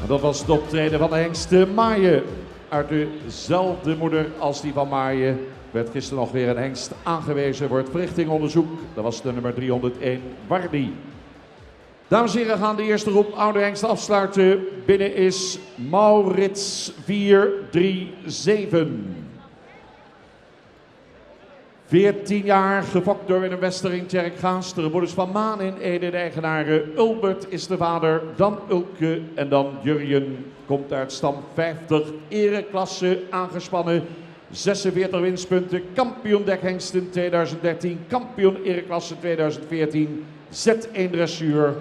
Dat was het optreden van de hengst Maaien. Uit dezelfde moeder als die van Maaien werd gisteren nog weer een hengst aangewezen voor het verrichtingonderzoek. Dat was de nummer 301, Wardi. Dames en heren, gaan de eerste groep oude hengsten afsluiten. Binnen is Maurits 437. 14 jaar, gefokt door Willem Westering, Tjerk Gaas, de broeders van Maan in Ede, de eigenaren. Ulbert is de vader, dan Ulke en dan Jurjen. Komt uit stam 50, ereklasse aangespannen. 46 winstpunten, kampioen dekhengsten 2013, kampioen ereklasse 2014. Z1 dressuur,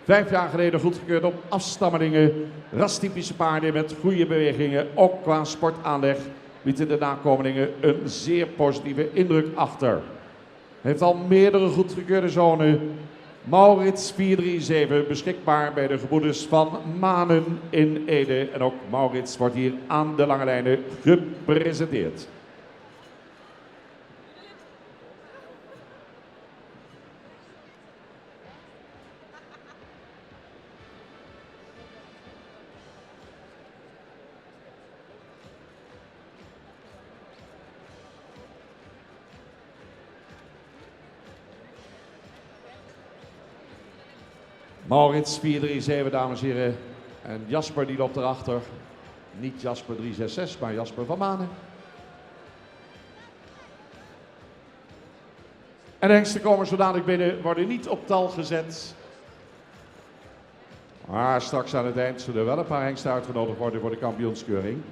5 jaar geleden goedgekeurd op afstammelingen. Rastypische paarden met goede bewegingen, ook qua sportaanleg. Lieten de nakomelingen een zeer positieve indruk achter. Heeft al meerdere goedgekeurde zonen. Maurits 437 beschikbaar bij de gebroeders van Manen in Ede. En ook Maurits wordt hier aan de lange lijnen gepresenteerd. Maurits 437, dames en heren. En Jasper die loopt erachter. Niet Jasper 366, maar Jasper van Manen. En de hengsten komen zo dadelijk binnen, worden niet op tal gezet. Maar straks aan het eind zullen wel een paar hengsten uitgenodigd worden voor de kampioenskeuring.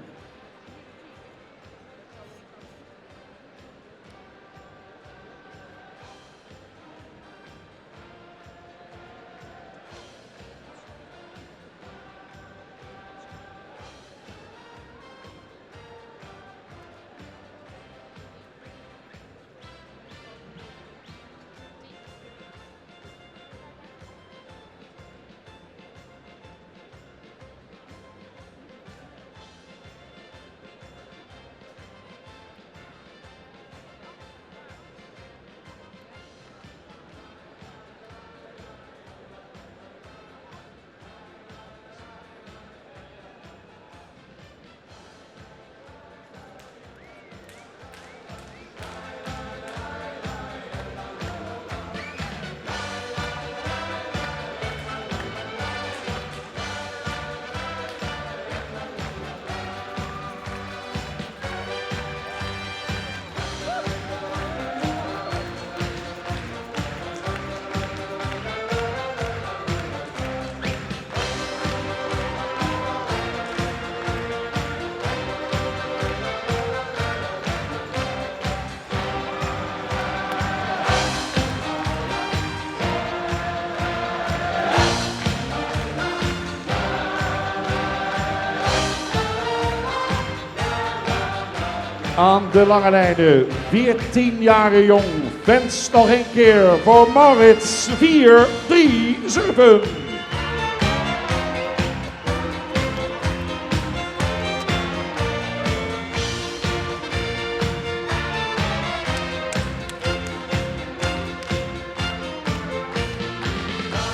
Aan de lange lijnen, 14 jaar jong, wens nog een keer voor Maurits 437.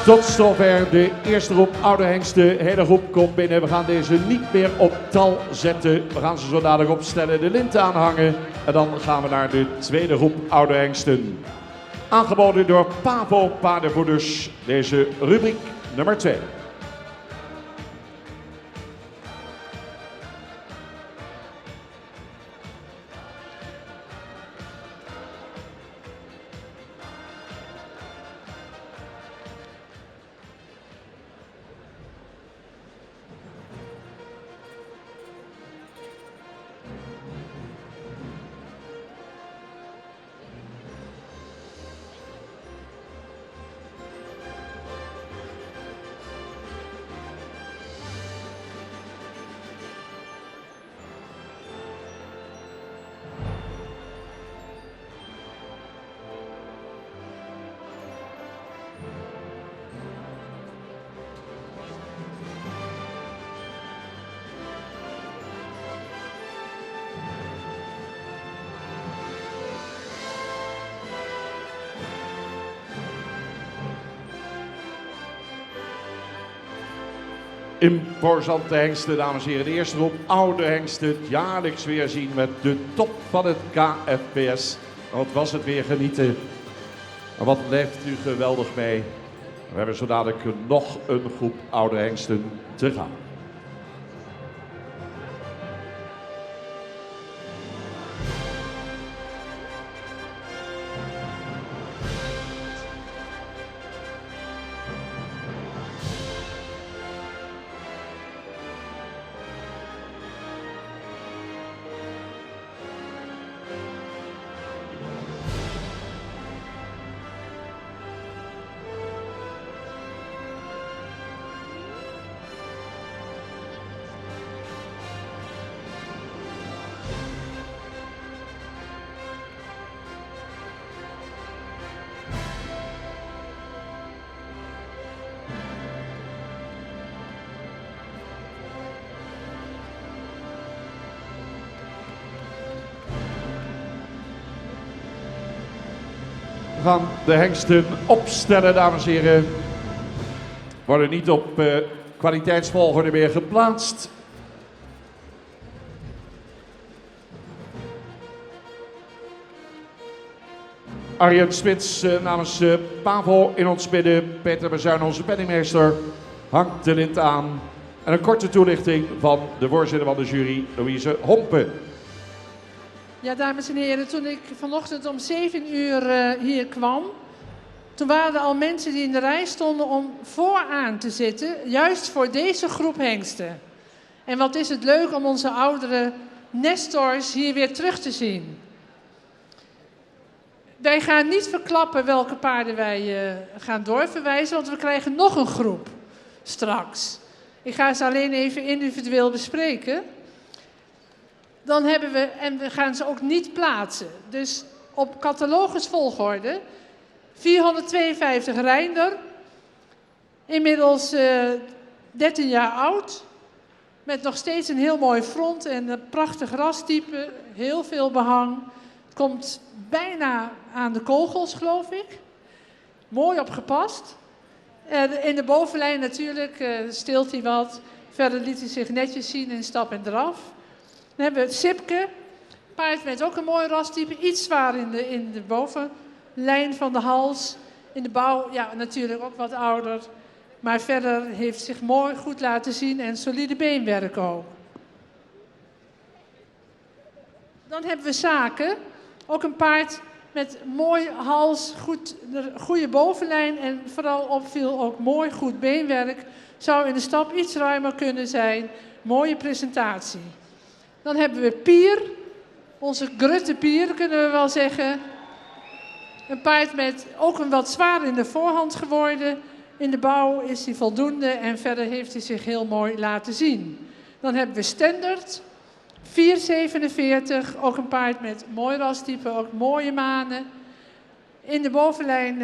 Tot zover de eerste groep oude hengsten. De hele groep komt binnen. We gaan deze niet meer op tal zetten. We gaan ze zo dadelijk opstellen, de linten aanhangen. En dan gaan we naar de tweede groep oude hengsten. Aangeboden door Pavo Paardenvoeders. Deze rubriek nummer 2. imposante hengsten, dames en heren. De eerste groep oude hengsten, het jaarlijks weer zien met de top van het KFPS. Wat was het weer genieten. En wat leeft u geweldig mee. We hebben zo dadelijk nog een groep oude hengsten te gaan. We gaan de hengsten opstellen, dames en heren. Worden niet op kwaliteitsvolgorde meer geplaatst. Arjen Smits namens Pavo in ons midden. Peter Bezuin, onze penningmeester, hangt de lint aan. En een korte toelichting van de voorzitter van de jury, Louise Hompen. Ja, dames en heren, toen ik vanochtend om 7 uur hier kwam, toen waren er al mensen die in de rij stonden om vooraan te zitten, juist voor deze groep hengsten. En wat is het leuk om onze oudere nestors hier weer terug te zien. Wij gaan niet verklappen welke paarden wij gaan doorverwijzen, want we krijgen nog een groep straks. Ik ga ze alleen even individueel bespreken. Dan hebben we, en we gaan ze ook niet plaatsen. Dus op catalogusvolgorde 452 Reinder, inmiddels 13 jaar oud, met nog steeds een heel mooi front en een prachtig rastype, heel veel behang. Het komt bijna aan de kogels, geloof ik. Mooi opgepast. In de bovenlijn natuurlijk steelt hij wat. Verder liet hij zich netjes zien in stap en draf. Dan hebben we het Sipke, paard met ook een mooi rastype, iets zwaar in de bovenlijn van de hals. In de bouw, ja, natuurlijk ook wat ouder. Maar verder heeft zich mooi goed laten zien en solide beenwerk ook. Dan hebben we Zaken, ook een paard met mooi hals, goede bovenlijn en vooral opviel ook mooi goed beenwerk. Zou in de stap iets ruimer kunnen zijn, mooie presentatie. Dan hebben we Pier, onze Grutte Pier kunnen we wel zeggen. Een paard met ook een wat zwaar in de voorhand geworden. In de bouw is hij voldoende en verder heeft hij zich heel mooi laten zien. Dan hebben we Standard, 4,47, ook een paard met mooi rastype, ook mooie manen. In de bovenlijn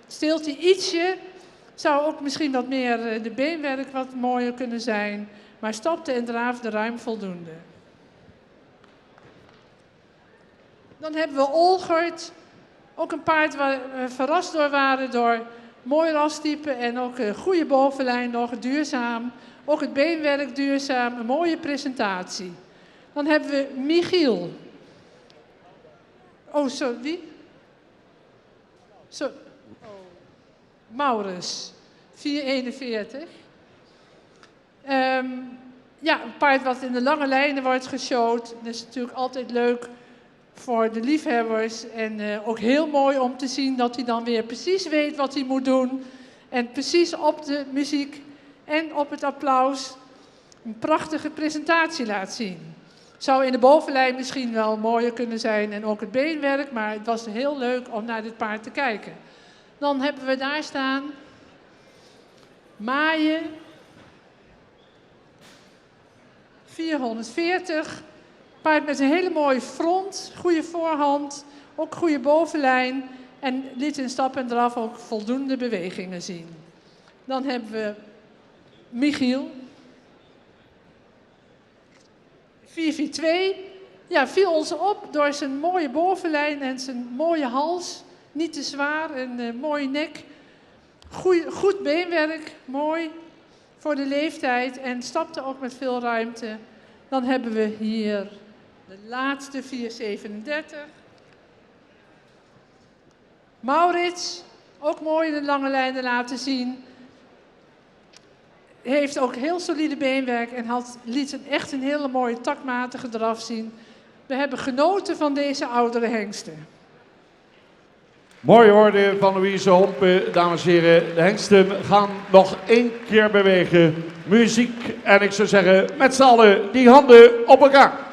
steelt hij ietsje, zou ook misschien wat meer de beenwerk wat mooier kunnen zijn. Maar stapte en draafde ruim voldoende. Dan hebben we Olgert, ook een paard waar we verrast door waren door mooi rastype en ook een goede bovenlijn nog, duurzaam. Ook het beenwerk duurzaam, een mooie presentatie. Dan hebben we Michiel. Oh, zo, wie? Zo. Oh. Maurus, 4,41. Ja, een paard wat in de lange lijnen wordt geshowd. Dat is natuurlijk altijd leuk voor de liefhebbers. En ook heel mooi om te zien dat hij dan weer precies weet wat hij moet doen. En precies op de muziek en op het applaus een prachtige presentatie laat zien. Zou in de bovenlijn misschien wel mooier kunnen zijn en ook het beenwerk. Maar het was heel leuk om naar dit paard te kijken. Dan hebben we daar staan Maaien, 440. Paard met een hele mooie front, goede voorhand, ook goede bovenlijn. En liet in stap en draf ook voldoende bewegingen zien. Dan hebben we Michiel, 442. Ja, viel ons op door zijn mooie bovenlijn en zijn mooie hals. Niet te zwaar en mooie nek. Goed beenwerk, mooi. voor de leeftijd en stapte ook met veel ruimte. Dan hebben we hier de laatste 437. Maurits, ook mooi in de lange lijnen laten zien. Heeft ook heel solide beenwerk en liet echt een hele mooie takmatige draf zien. We hebben genoten van deze oudere hengsten. Mooi hoorde van Louise Hompen, dames en heren. De hengsten gaan nog 1 keer bewegen. Muziek en ik zou zeggen met z'n allen die handen op elkaar.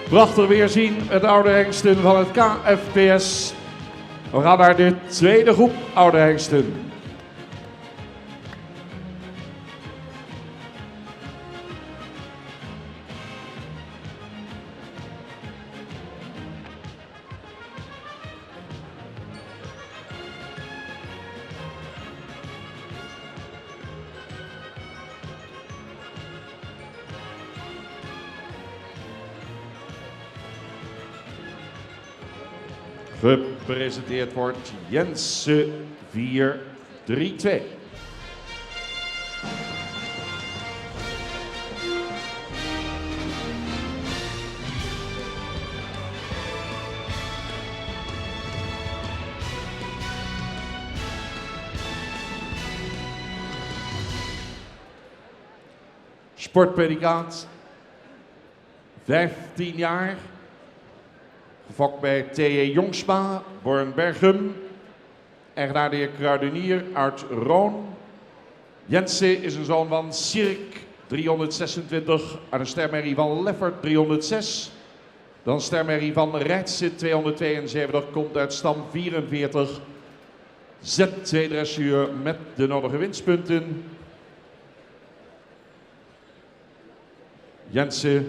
Prachtig weer zien, het oude hengsten van het KFPS. We gaan naar de tweede groep oude hengsten. Gepresenteerd wordt Jense 432. Sportpredicaat, 15 jaar. Gefokt bij T.E. Jongsma, Bornbergum. Eigenaar de heer Kruidenier uit Roon. Jense is een zoon van Sirk 326 aan een stermerrie van Leffert 306. Dan stermerrie van Rijtse 272 komt uit stam 44. Z2 dressuur met de nodige winstpunten. Jense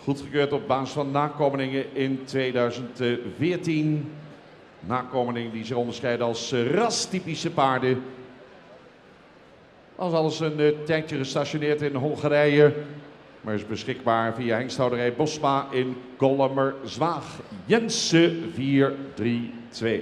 goedgekeurd op basis van nakomelingen in 2014. Nakomelingen die zich onderscheiden als rastypische paarden. Als alles een tijdje gestationeerd in Hongarije. Maar is beschikbaar via hengsthouderij Bosma in Kollemerzwaag. Jense 432.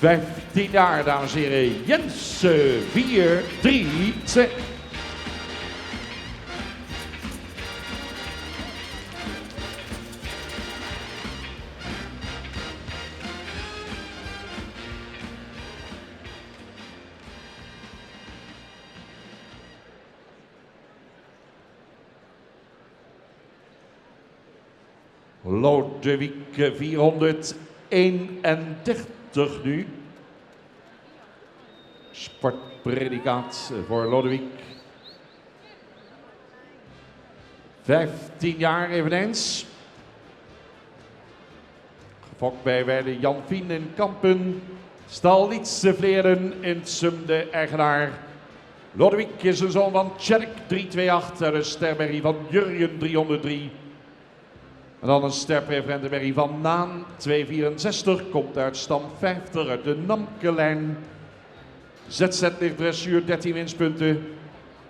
15 jaar, dames en heren. Jensen, 4, 3, 2. Lodewijk 431 nu. Sportpredicaat voor Lodewijk. 15 jaar eveneens. Gefokt bij Weide Jan Vien in Kampen. Stal Lietse Vleren in Sum, de eigenaar. Lodewijk is een zoon van Tjerk 328 en een sterberry van Jurjen 303. En dan een sterpreferentenberry van Naan 264, komt uit stam 50 uit de Namkelijn. ZZ-licht dressuur, 13 winstpunten.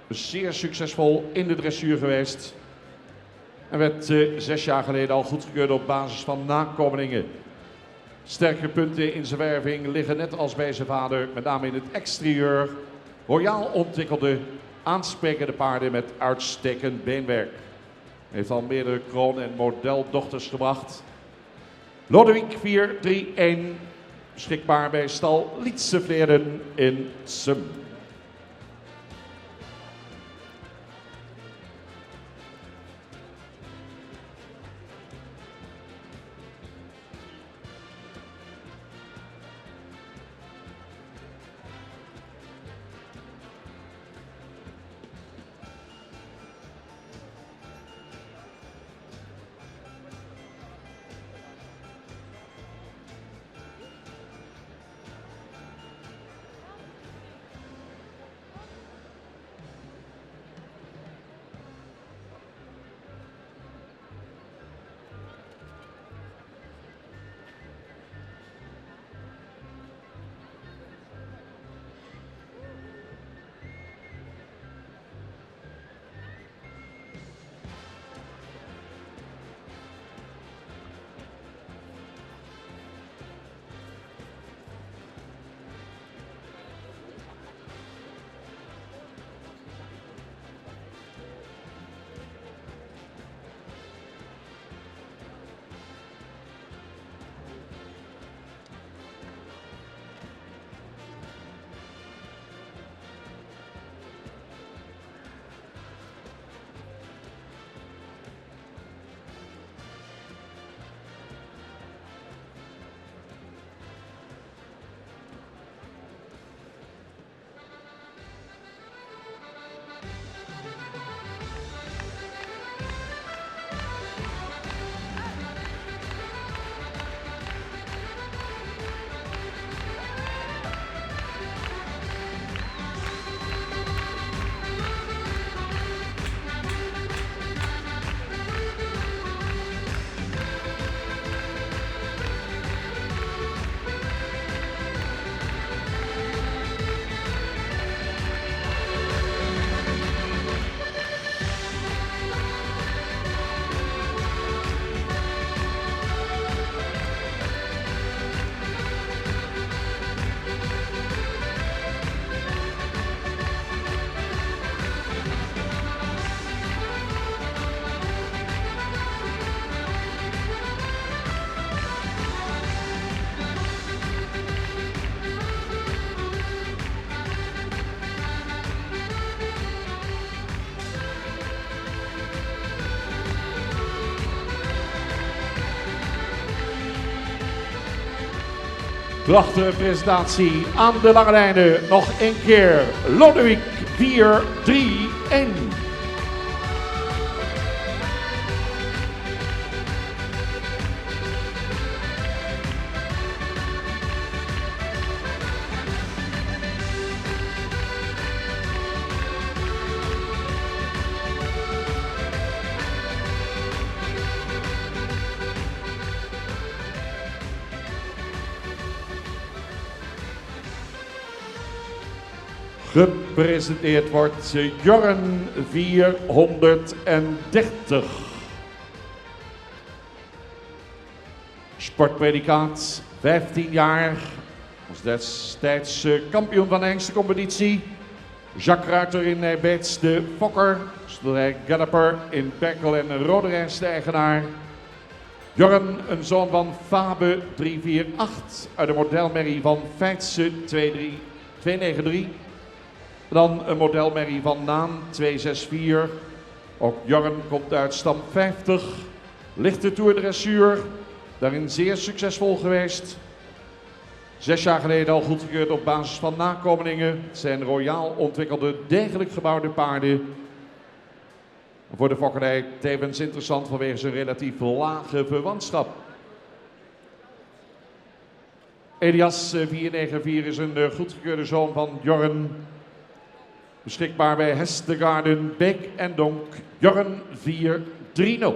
Zeer succesvol in de dressuur geweest. En werd 6 jaar geleden al goedgekeurd op basis van nakomelingen. Sterke punten in zijn werving liggen net als bij zijn vader, met name in het exterieur. Royaal ontwikkelde, aansprekende paarden met uitstekend beenwerk. Heeft al meerdere kroon- en modeldochters gebracht. Lodewijk 431, beschikbaar bij stal Lietse Vleren in Sum. Prachtige presentatie aan de lange lijnen. Nog een keer Lodewijk 431. Gepresenteerd wordt Jorren 430. Sportpredicaat, 15 jaar, Als destijds kampioen van de hengste competitie. Jacques Ruiter in Nijbeets, de fokker. Stoelrijk Galloper in Berkel en Roderijs, de eigenaar. Jorren, een zoon van Fabe 348 uit de modelmerrie van Feitse 293. Dan een modelmerrie van Naan 264. Ook Jorren komt uit stam 50. Lichte Tour Dressuur, daarin zeer succesvol geweest. 6 jaar geleden al goedgekeurd op basis van nakomelingen. Het zijn royaal ontwikkelde, degelijk gebouwde paarden. Voor de fokkernij tevens interessant vanwege zijn relatief lage verwantschap. Elias 494 is een goedgekeurde zoon van Jorren. Beschikbaar bij Hestegaarden, Beek en Donk. Jorren 430.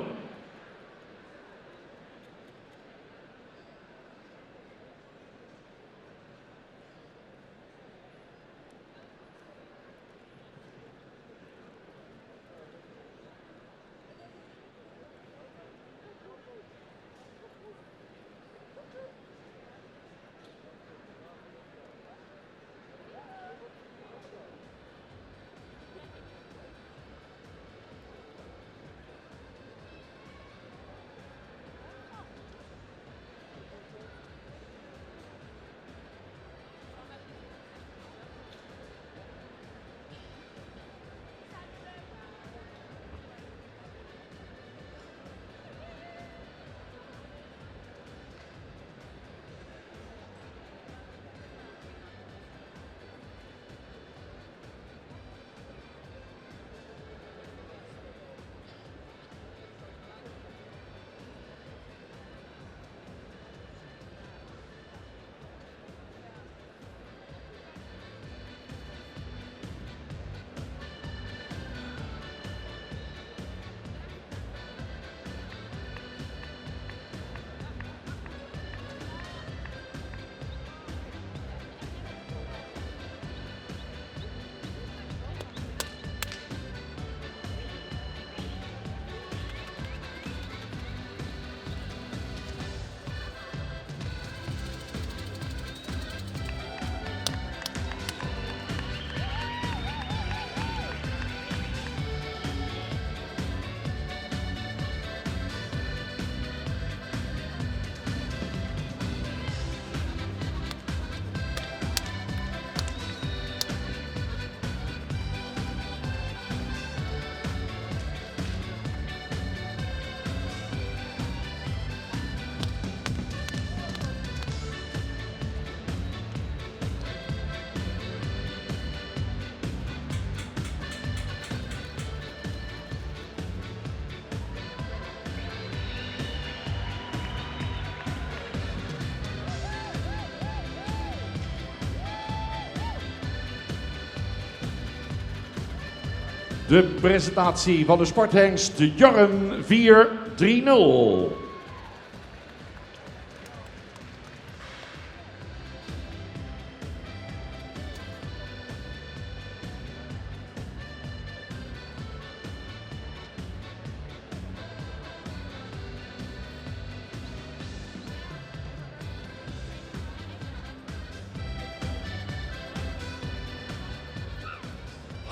De presentatie van de sporthengst Jorren 430.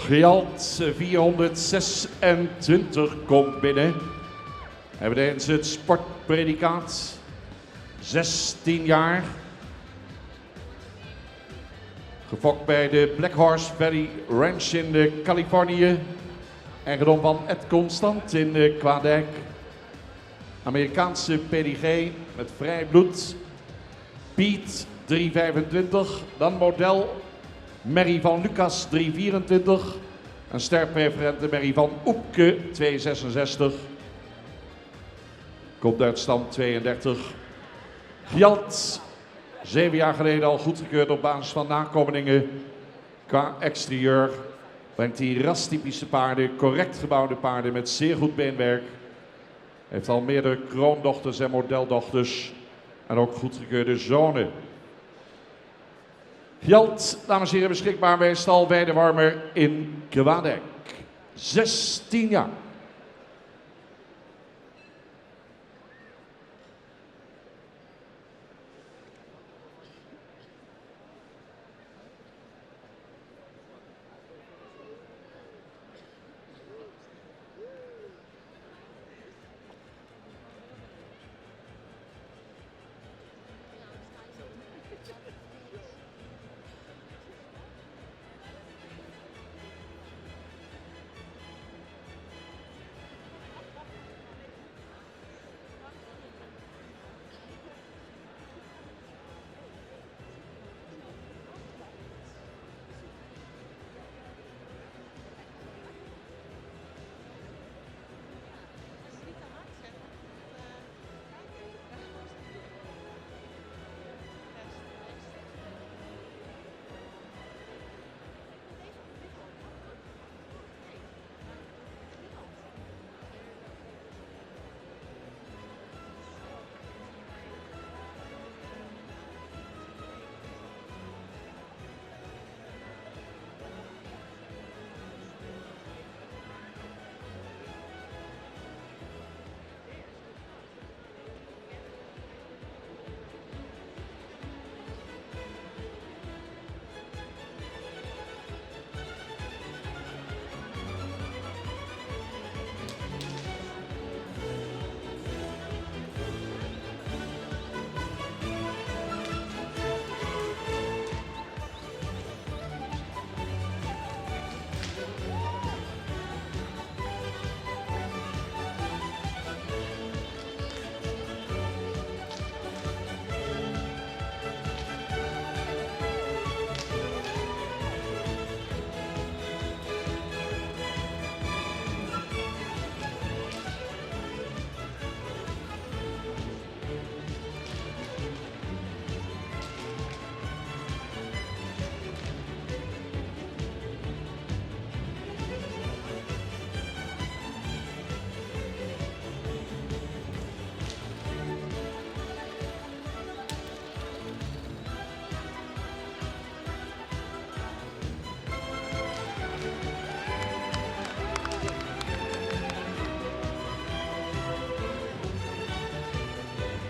Gjalt 426 komt binnen. Hebben tijdens het sportpredicaat 16 jaar. Gefokt bij de Black Horse Valley Ranch in Californië. Eigendom van Ed Constant in Kwaadijk. Amerikaanse PDG met vrij bloed. Piet 325. Dan model Merrie van Lucas 324. Een sterpreferente Merrie van Oepke 266. Komt uit stam 32. Gjalt 7 jaar geleden al goedgekeurd op basis van nakomelingen. Qua exterieur brengt hij rastypische paarden, correct gebouwde paarden met zeer goed beenwerk. Heeft al meerdere kroondochters en modeldochters en ook goedgekeurde zonen. Gjalt, dames en heren, beschikbaar bij stal Weidewarmer in Kwaadijk. 16 jaar.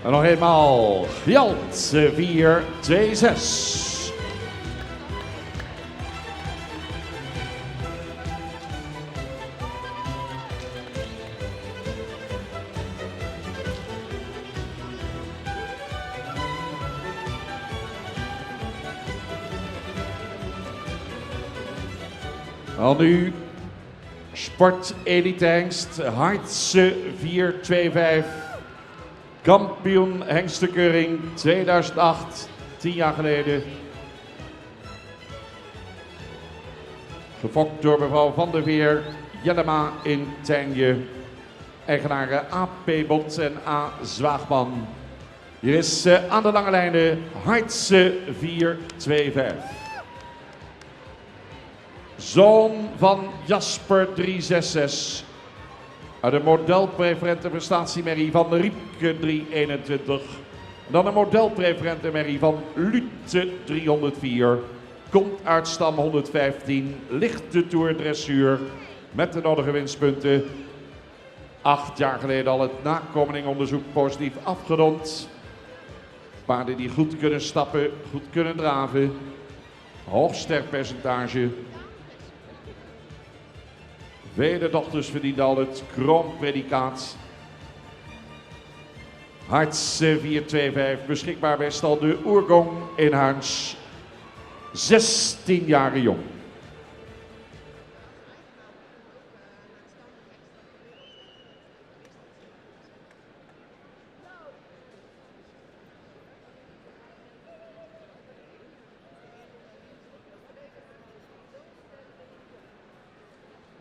En nog eenmaal Gjalt 4-2-6. Dan nu Sport Elite Hengst, Hartse 425. Kampioen hengstenkeuring 2008, 10 jaar geleden. Gefokt door mevrouw Van der Veer, Jellema in Tijnje. Eigenaren A.P. Bot en A. Zwaagman. Hier is aan de lange lijnen Hartse 425. Zoon van Jasper 366. Uit de modelpreferente prestatiemerrie van Riepke 321. Dan een modelpreferente merrie van Lute 304. Komt uit stam 115. Lichte Tour dressuur met de nodige winstpunten. 8 jaar geleden al het nakomelingonderzoek positief afgerond. Paarden die goed kunnen stappen, goed kunnen draven. Hoog sterkpercentage. Vele dochters verdienen al het kroonpredicaat. Hartse 425 beschikbaar bij stal de Oergong in Huins. 16 jaar jong.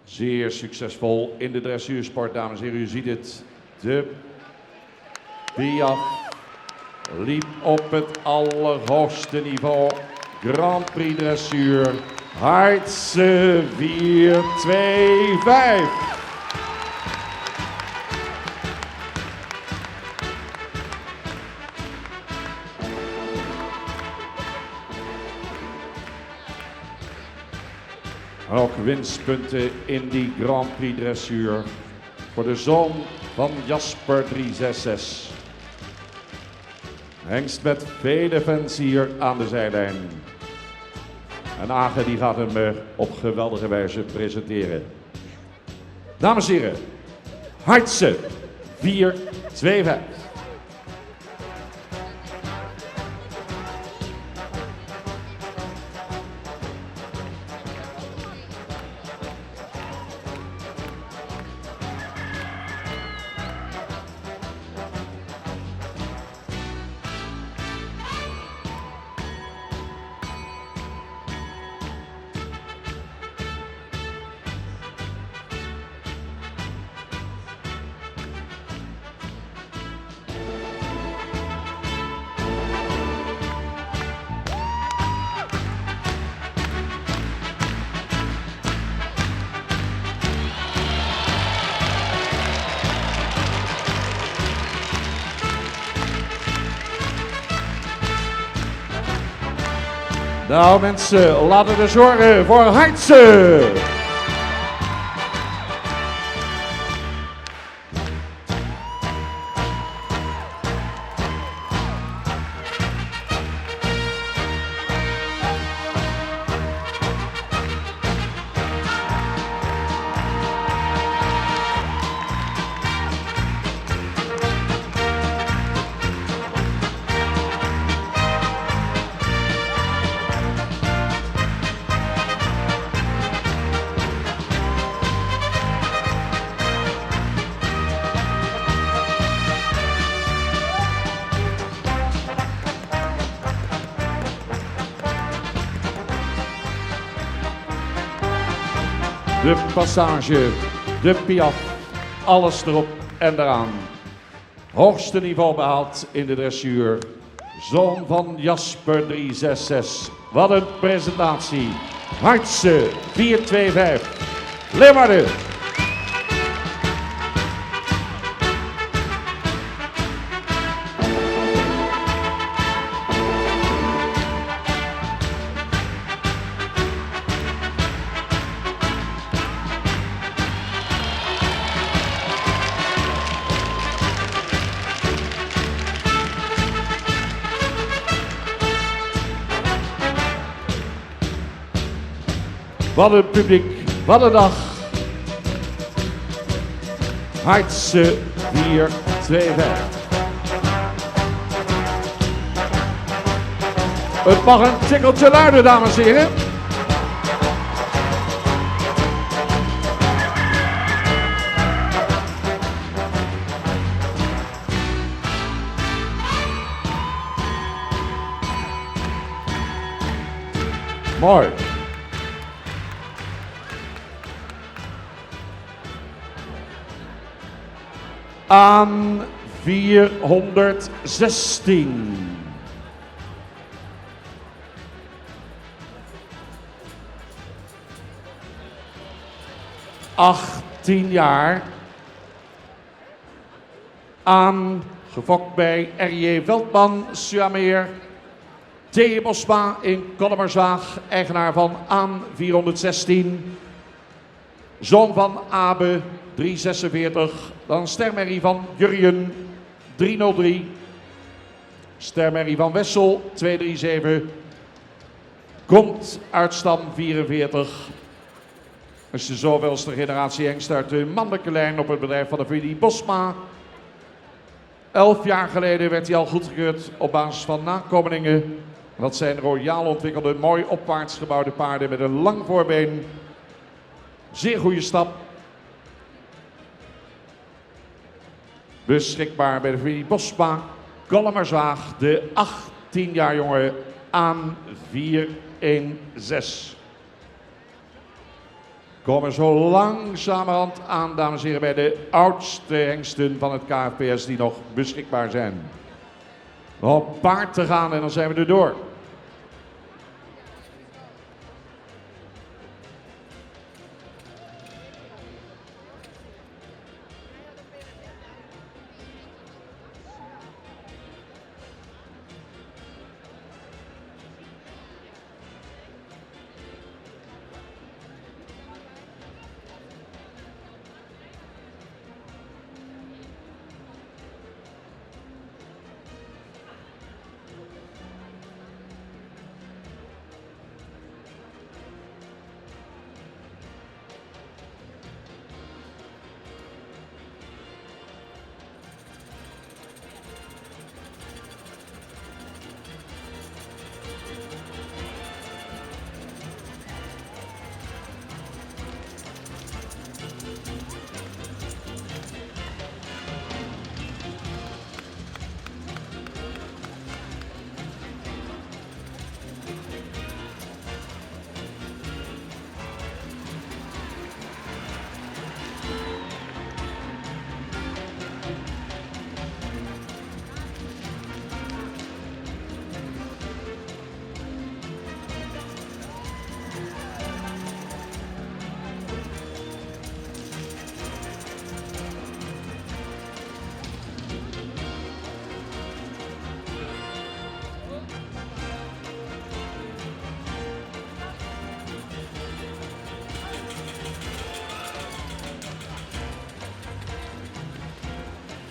Zeer succesvol in de dressuursport, dames en heren. U ziet het. De Piaf liep op het allerhoogste niveau. Grand Prix dressuur. Hartse 425. Ook winstpunten in die Grand Prix dressuur voor de zoon van Jasper 366. Hengst met vele fans hier aan de zijlijn. En Agen die gaat hem op geweldige wijze presenteren. Dames en heren, Hartse 425. Nou mensen, laten we dus horen voor Hartse. De passage, de Piaf, alles erop en eraan. Hoogste niveau behaald in de dressuur. Zoon van Jasper 366. Wat een presentatie. Hartse 425. Leeuwarden. Wat een publiek, wat een dag. Hartse 4-2-5. Het mag een tikkeltje luider, dames en heren. Mooi. Aan 416. ...18 jaar... ...aan... ...gefokt bij R.J. Veldman, Suameer... T. Bosma in Kollemerswaag... ...eigenaar van aan 416... ...zoon van Abe... ...346... ...dan stermerrie van Jurjen... ...303... ...stermerrie van Wessel... ...237... ...komt uit stam 44... Dat is de zoveelste generatie hengst uit de mannelijke lijn op het bedrijf van de familie Bosma. 11 jaar geleden werd hij al goedgekeurd op basis van nakomelingen. Dat zijn royaal ontwikkelde, mooi opwaarts gebouwde paarden met een lang voorbeen. Zeer goede stap. Beschikbaar bij de familie Bosma. Kollemerswaag, de 18 jaar jonge aan 416. Komen zo langzamerhand aan, dames en heren, bij de oudste hengsten van het KFPS die nog beschikbaar zijn. Op paard te gaan en dan zijn we er door.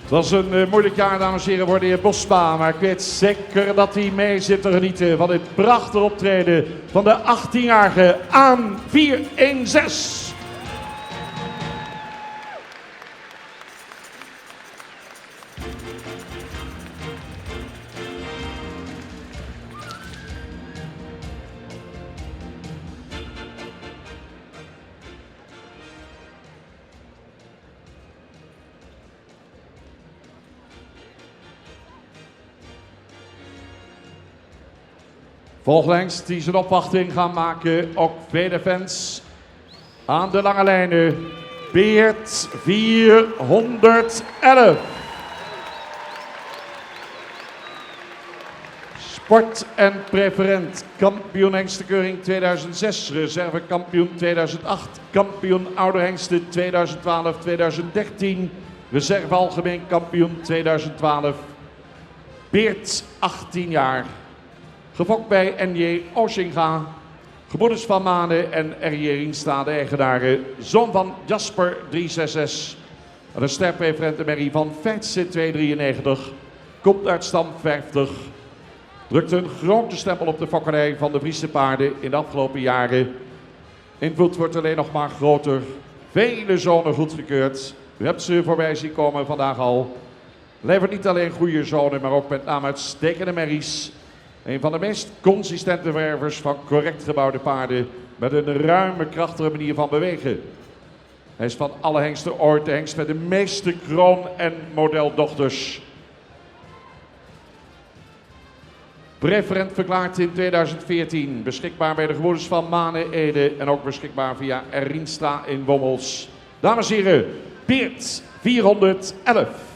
Het was een moeilijk jaar, dames en heren, voor de heer Bosma. Maar ik weet zeker dat hij mee zit te genieten van dit prachtige optreden van de 18-jarige aan 416. Volgende hengst die zijn opwachting gaan maken, ook V-Defense aan de lange lijnen. Beert 411. Sport en preferent, kampioen hengstenkeuring 2006, reservekampioen 2008, kampioen ouderhengsten 2012-2013, reserve algemeen kampioen 2012. Beert 18 jaar. Gefokt bij N.J. Oshinga, gebroeders van Manen en R.J. Rienstra, de eigenaren, zoon van Jasper 366. En een sterpreferente merrie van Feitse 293, komt uit stam 50. Drukt een grote stempel op de fokkerij van de Friese paarden in de afgelopen jaren. Input wordt alleen nog maar groter. Vele zonen goedgekeurd. U hebt ze voorbij zien komen vandaag al. Levert niet alleen goede zonen, maar ook met name uitstekende merries. Een van de meest consistente wervers van correct gebouwde paarden. Met een ruime, krachtige manier van bewegen. Hij is van alle hengsten ooit de hengst met de meeste kroon- en modeldochters. Preferent verklaard in 2014. Beschikbaar bij de gebroeders van Mane Ede. En ook beschikbaar via Rienstra in Wommels. Dames en heren, Beert 411.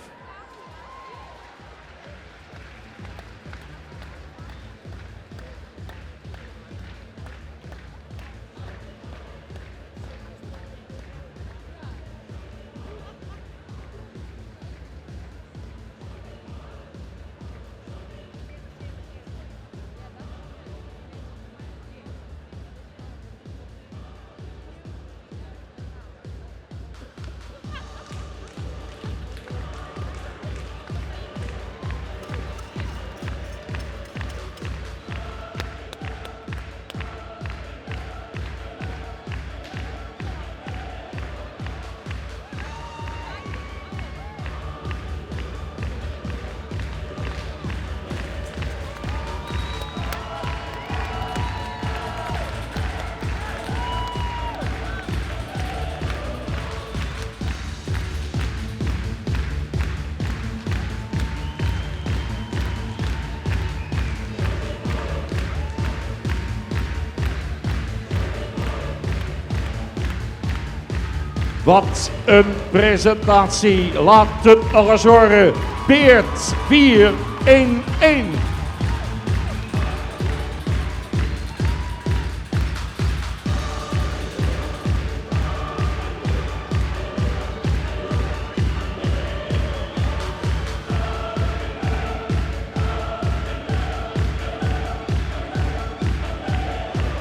Wat een presentatie. Laat het nog eens horen. Beert 411.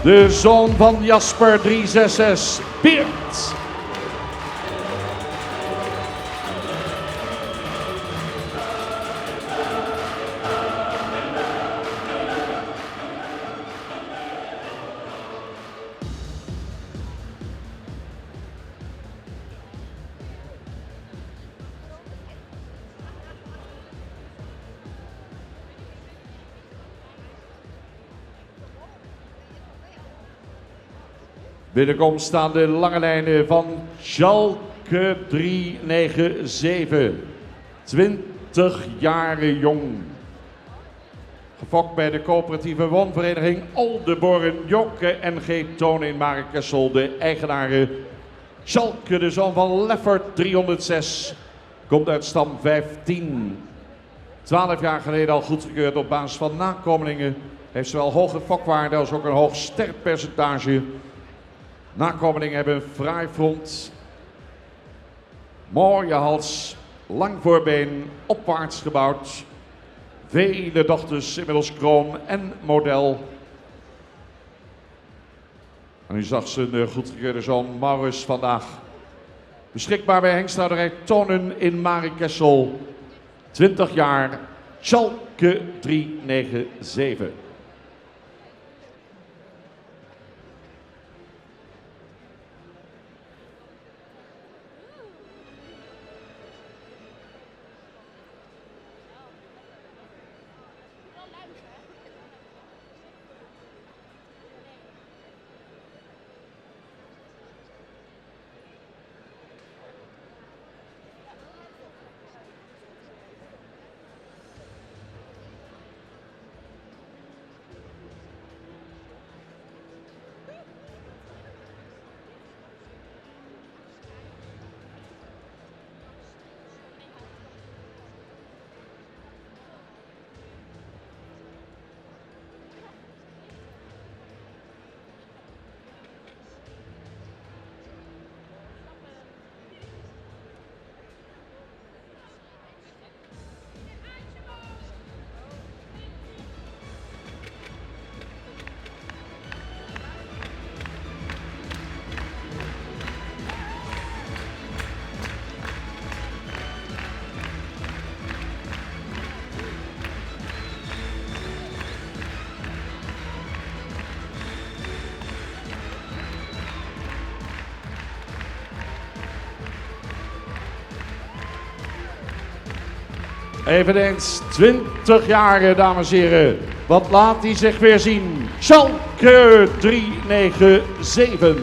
De zoon van Jasper 366, Beert. Binnenkomst staan de lange lijnen van Schalke 397. 20 jaren jong. Gefokt bij de coöperatieve woonvereniging Oldenborn, Joke en G. Toon in Marikessel. De eigenaren Schalke, de zoon van Leffert 306. Komt uit stam 15. 12 jaar geleden al goedgekeurd op basis van nakomelingen. Heeft zowel hoge fokwaarde als ook een hoog sterkpercentage. Nakomelingen hebben een fraai front, mooie hals, lang voorbeen, opwaarts gebouwd. Vele dochters, inmiddels kroon en model. En u zag zijn goedgekeurde zoon Maurus vandaag. Beschikbaar bij hengsthouderij Tonen in Marikessel. 20 jaar, Schalke 397. Eveneens 20 jaar, dames en heren. Wat laat hij zich weer zien? Schalke 397.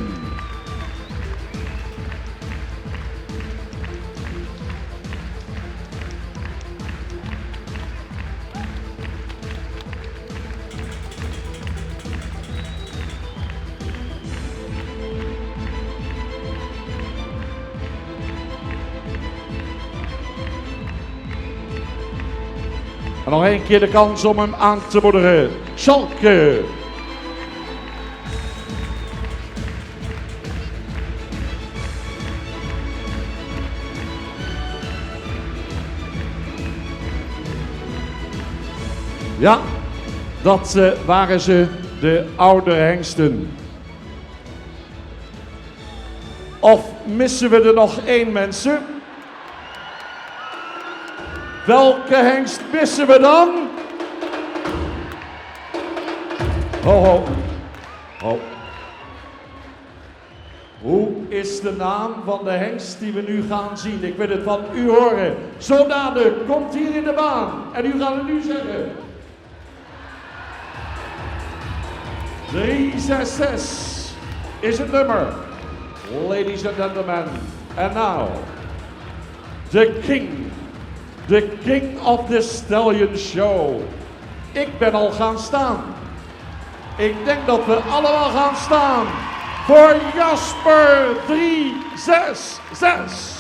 En nog één keer de kans om hem aan te moedigen. Schalke. Ja, dat waren ze, de oude hengsten. Of missen we er nog één, mensen? Welke hengst missen we dan? Ho, ho. Ho. Hoe is de naam van de hengst die we nu gaan zien? Ik wil het van u horen. Zo dadelijk komt hier in de baan. En u gaat het nu zeggen. 366 is het nummer. Ladies and gentlemen. And now, the king. The King of the Stallion Show. Ik ben al gaan staan. Ik denk dat we allemaal gaan staan voor Jasper 366.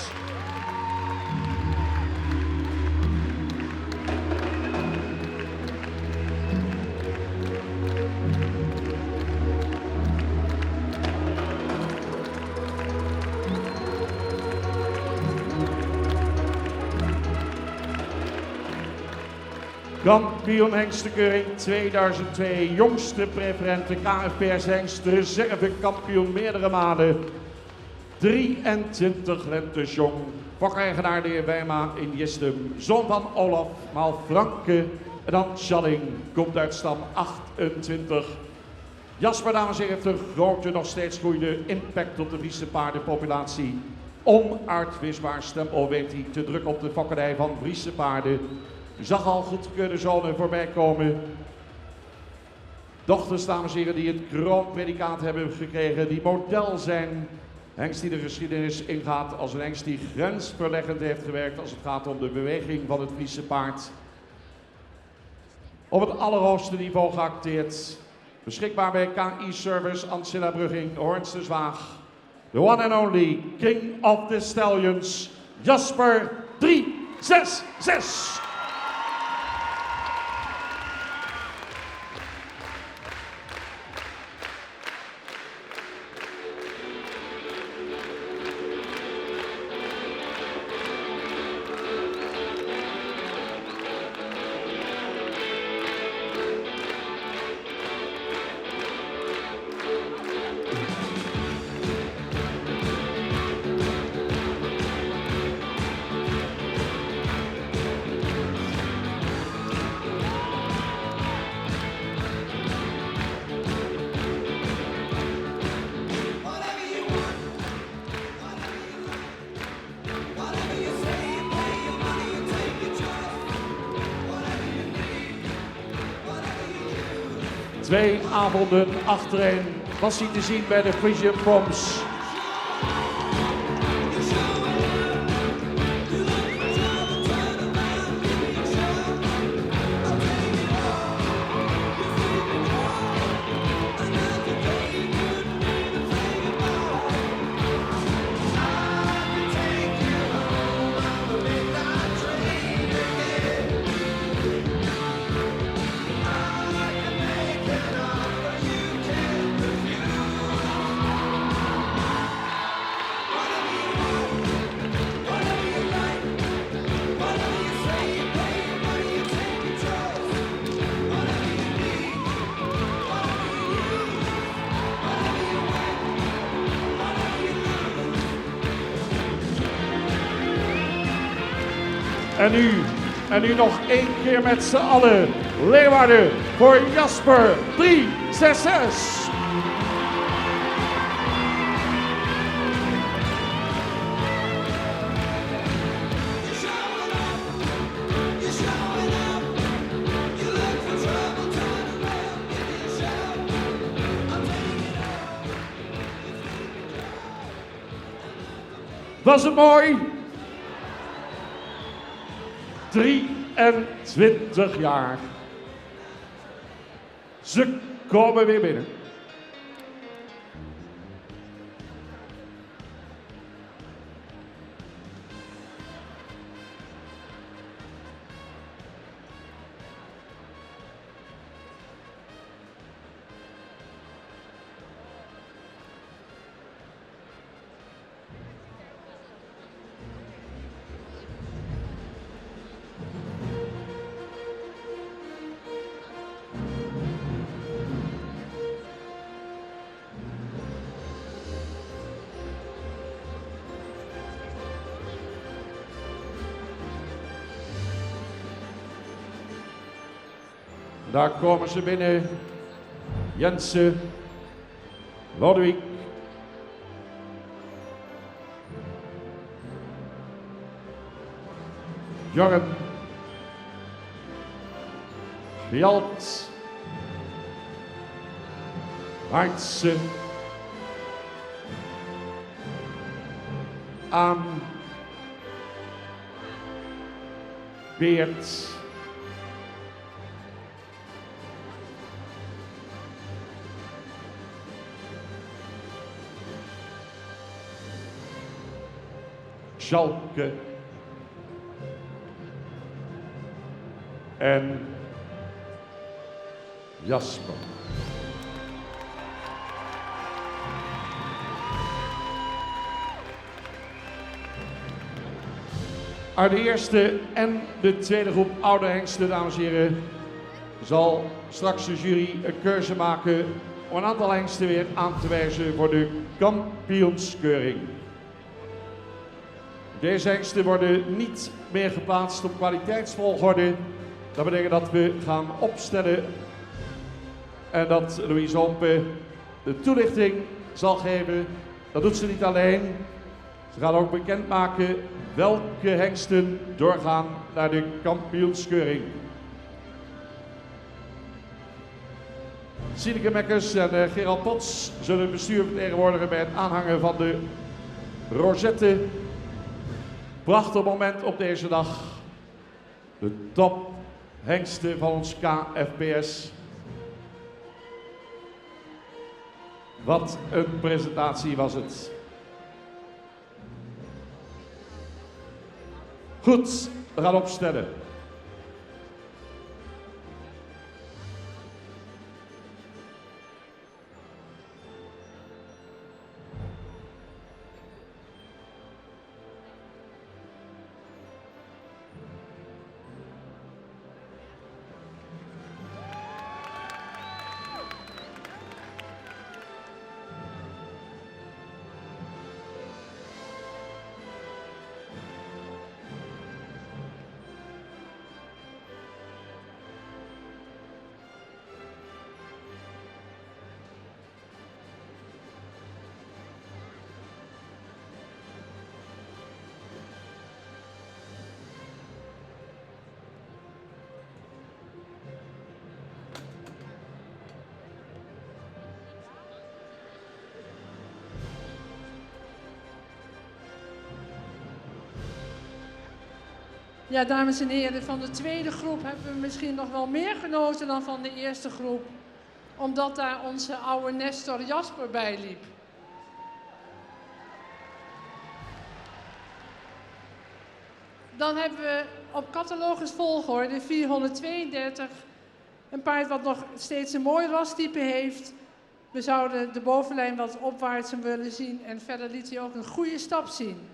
Kampioen hengstenkeuring 2002, jongste preferente KFPS hengst, reservekampioen meerdere malen. 23 lentes jong, fokeigenaar de heer Wijma in Jistum, zoon van Olaf, maal Franke en dan Schalling, komt uit stam 28. Jasper, dames en heren, heeft een grote, nog steeds groeiende impact op de Friese paardenpopulatie. Onuitwisbaar stempel weet hij te drukken op de fokkernij van Friese paarden. U zag al goedgekeurde zonen voorbij komen. Dochters, dames en heren, die het kroonpredicaat hebben gekregen, die model zijn. Hengst die de geschiedenis ingaat als een hengst die grensverleggend heeft gewerkt als het gaat om de beweging van het Friese paard. Op het allerhoogste niveau geacteerd. Beschikbaar bij KI Service, Ancilla Brugging, Hoorns de Zwaag. The one and only King of the Stallions, Jasper 366. Twee avonden achtereen was hij te zien bij de Frisian Proms. En nu nog één keer met z'n allen. Leeuwarden voor Jasper 366. Was het mooi? 23 jaar. Ze komen weer binnen. Daar komen ze binnen. Jensen, Lodewijk, Jorren, Fjalt, Hartse, Aan, Beert, Schalke en Jasper. Uit de eerste en de tweede groep oude hengsten, dames en heren, zal straks de jury een keuze maken om een aantal hengsten weer aan te wijzen voor de kampioenskeuring. Deze hengsten worden niet meer geplaatst op kwaliteitsvolgorde. Dat betekent dat we gaan opstellen en dat Louise Hompe de toelichting zal geven. Dat doet ze niet alleen. Ze gaat ook bekendmaken welke hengsten doorgaan naar de kampioenskeuring. Sineke Mekkers en Gerald Pots zullen het bestuur vertegenwoordigen bij het aanhangen van de rosette. Prachtig moment op deze dag. De top hengsten van ons KFPS. Wat een presentatie was het. Goed, we gaan opstellen. Ja, dames en heren, van de tweede groep hebben we misschien nog wel meer genoten dan van de eerste groep. Omdat daar onze oude Nestor Jasper bij liep. Dan hebben we op catalogus volgorde 432. Een paard wat nog steeds een mooi rastype heeft. We zouden de bovenlijn wat opwaarts willen zien en verder liet hij ook een goede stap zien.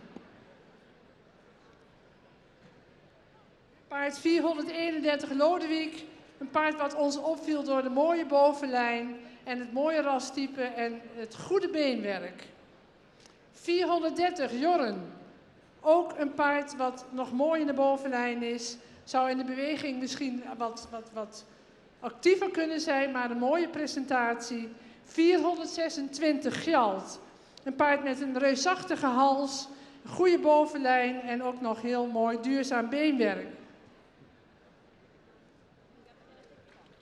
Paard 431 Lodewijk, een paard wat ons opviel door de mooie bovenlijn en het mooie rastype en het goede beenwerk. 430 Jorren, ook een paard wat nog mooi in de bovenlijn is, zou in de beweging misschien wat actiever kunnen zijn, maar een mooie presentatie. 426 Gjalt, een paard met een reusachtige hals, een goede bovenlijn en ook nog heel mooi duurzaam beenwerk.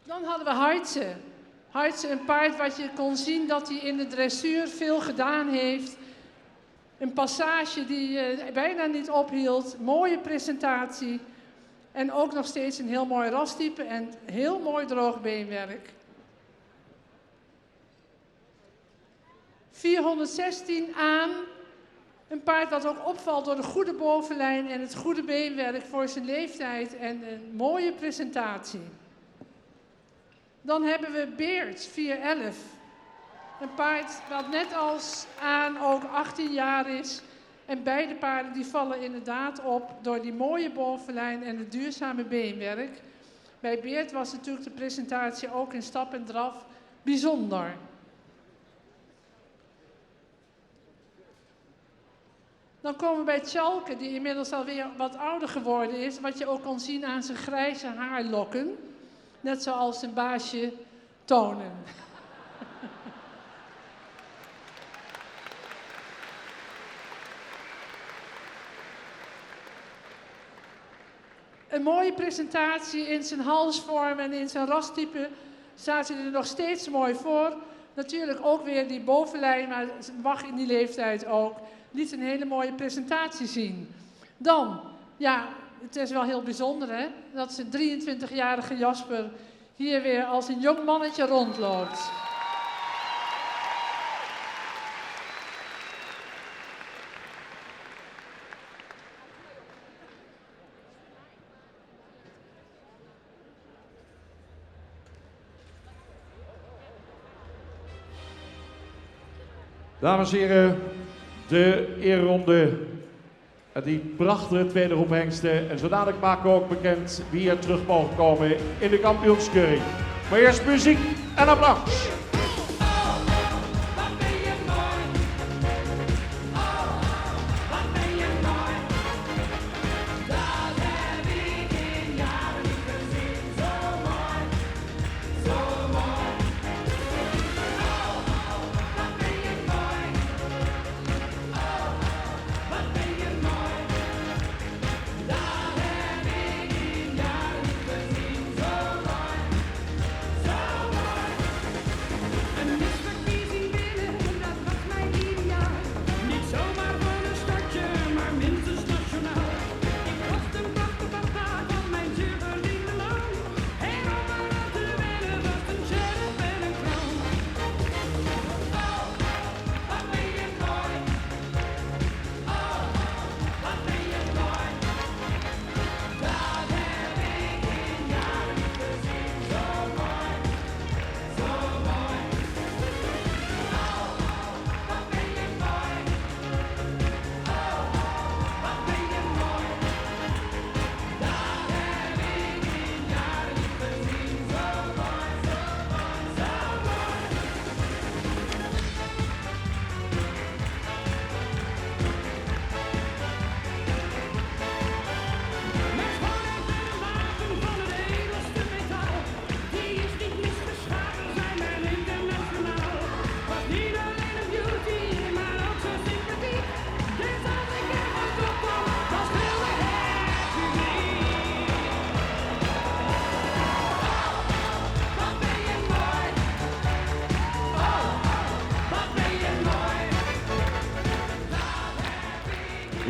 Dan hadden we Hartse. Hartse, een paard wat je kon zien dat hij in de dressuur veel gedaan heeft. Een passage die bijna niet ophield. Mooie presentatie. En ook nog steeds een heel mooi rastype en heel mooi droogbeenwerk. 416 aan. Een paard dat ook opvalt door de goede bovenlijn en het goede beenwerk voor zijn leeftijd en een mooie presentatie. Dan hebben we Beert, 411. Een paard wat net als aan ook 18 jaar is. En beide paarden die vallen inderdaad op door die mooie bovenlijn en het duurzame beenwerk. Bij Beert was natuurlijk de presentatie ook in stap en draf bijzonder. Dan komen we bij Tjalke, die inmiddels alweer wat ouder geworden is. Wat je ook kon zien aan zijn grijze haarlokken. Net zoals zijn baasje Tonen. Een mooie presentatie in zijn halsvorm en in zijn rastype staat hij er nog steeds mooi voor. Natuurlijk ook weer die bovenlijn, maar mag in die leeftijd ook. Liet een hele mooie presentatie zien. Dan, ja, het is wel heel bijzonder hè, dat zijn 23-jarige Jasper hier weer als een jong mannetje rondloopt. Dames en heren, de ereronde. En die prachtige tweede groep hengsten. En zo dadelijk maken we ook bekend wie er terug mogen komen in de kampioenskeuring. Maar eerst muziek en applaus.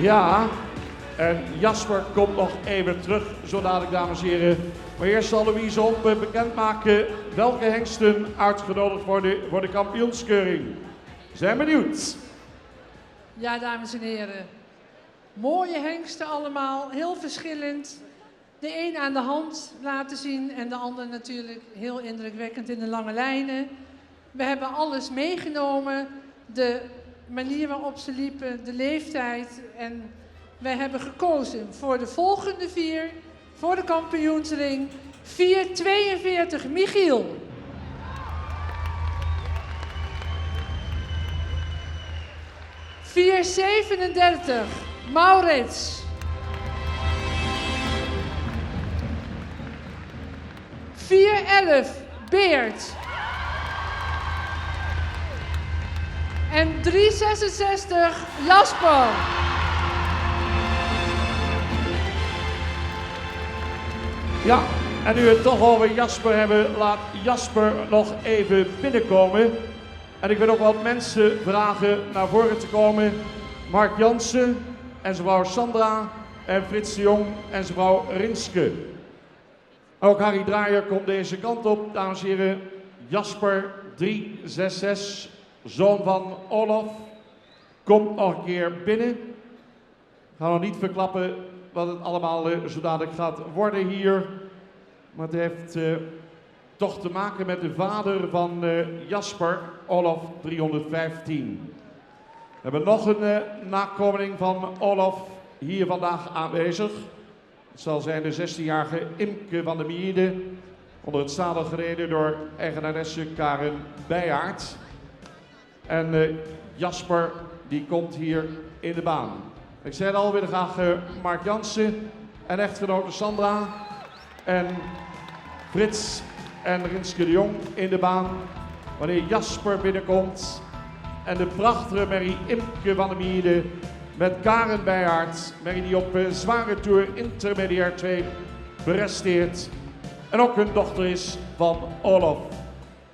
Ja, en Jasper komt nog even terug, zo dadelijk, dames en heren. Maar eerst zal Louise op bekendmaken welke hengsten uitgenodigd worden voor de kampioenskeuring. Zijn benieuwd. Ja, dames en heren. Mooie hengsten allemaal, heel verschillend. De een aan de hand laten zien en de ander natuurlijk heel indrukwekkend in de lange lijnen. We hebben alles meegenomen, de manier waarop ze liepen, de leeftijd. En wij hebben gekozen voor de volgende 4, voor de kampioensring. 4:42 Michiel. 4:37 Maurits. 4:11 Beert. En 3:66 Jasper. Ja, en nu we het toch over Jasper hebben, laat Jasper nog even binnenkomen. En ik wil ook wat mensen vragen naar voren te komen. Mark Jansen en zijn vrouw Sandra en Frits de Jong en zijn vrouw Rinske. Ook Harry Draaier komt deze kant op, dames en heren. Jasper 366, zoon van Olof, komt nog een keer binnen. Ik ga nog niet verklappen wat het allemaal zo dadelijk gaat worden hier. Maar het heeft toch te maken met de vader van Jasper, Olof 315. We hebben nog een nakomeling van Olof hier vandaag aanwezig. Het zal zijn de 16-jarige Imke van der Miede, onder het zadel gereden door eigenaresse Karen Bijaert. En Jasper die komt hier in de baan. Ik zei het al, willen graag Mark Jansen en echtgenote Sandra en Frits en Rinske de Jong in de baan. Wanneer Jasper binnenkomt en de prachtige Merrie Imke van der Miede met Karen Bijaert. Merrie die op zware tour intermediair 2 beresteert. En ook hun dochter is van Olof.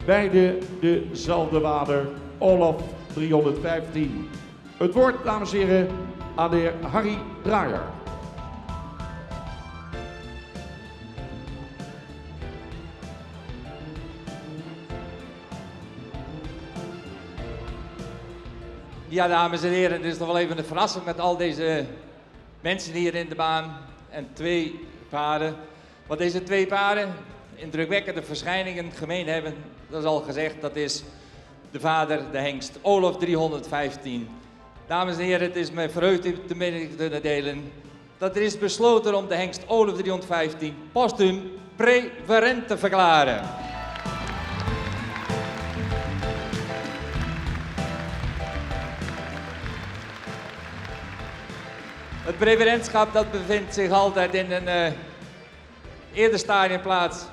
Beide dezelfde vader, Olof 315. Het woord, dames en heren, aan de heer Harry Draaier. Ja, dames en heren, het is toch wel even een verrassing met al deze mensen hier in de baan en 2 paarden. Wat deze 2 paarden indrukwekkende verschijningen gemeen hebben, dat is al gezegd, dat is de vader, de hengst, Olof 315. Dames en heren, het is mij vreugde te mede te delen dat er is besloten om de hengst Olof 315 postuum preferent te verklaren. Het preferentschap dat bevindt zich altijd in een eerder stadium plaats.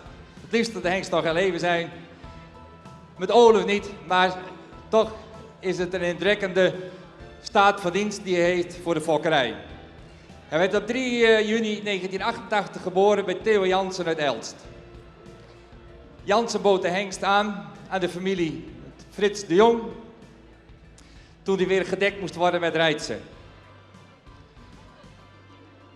Het liefst dat de hengst nog in leven zijn. Met Olof niet, maar toch is het een indrukwekkende staat van dienst die hij heeft voor de fokkerij. Hij werd op 3 juni 1988 geboren bij Theo Jansen uit Elst. Jansen bood de hengst aan de familie Frits de Jong toen hij weer gedekt moest worden met Reitse.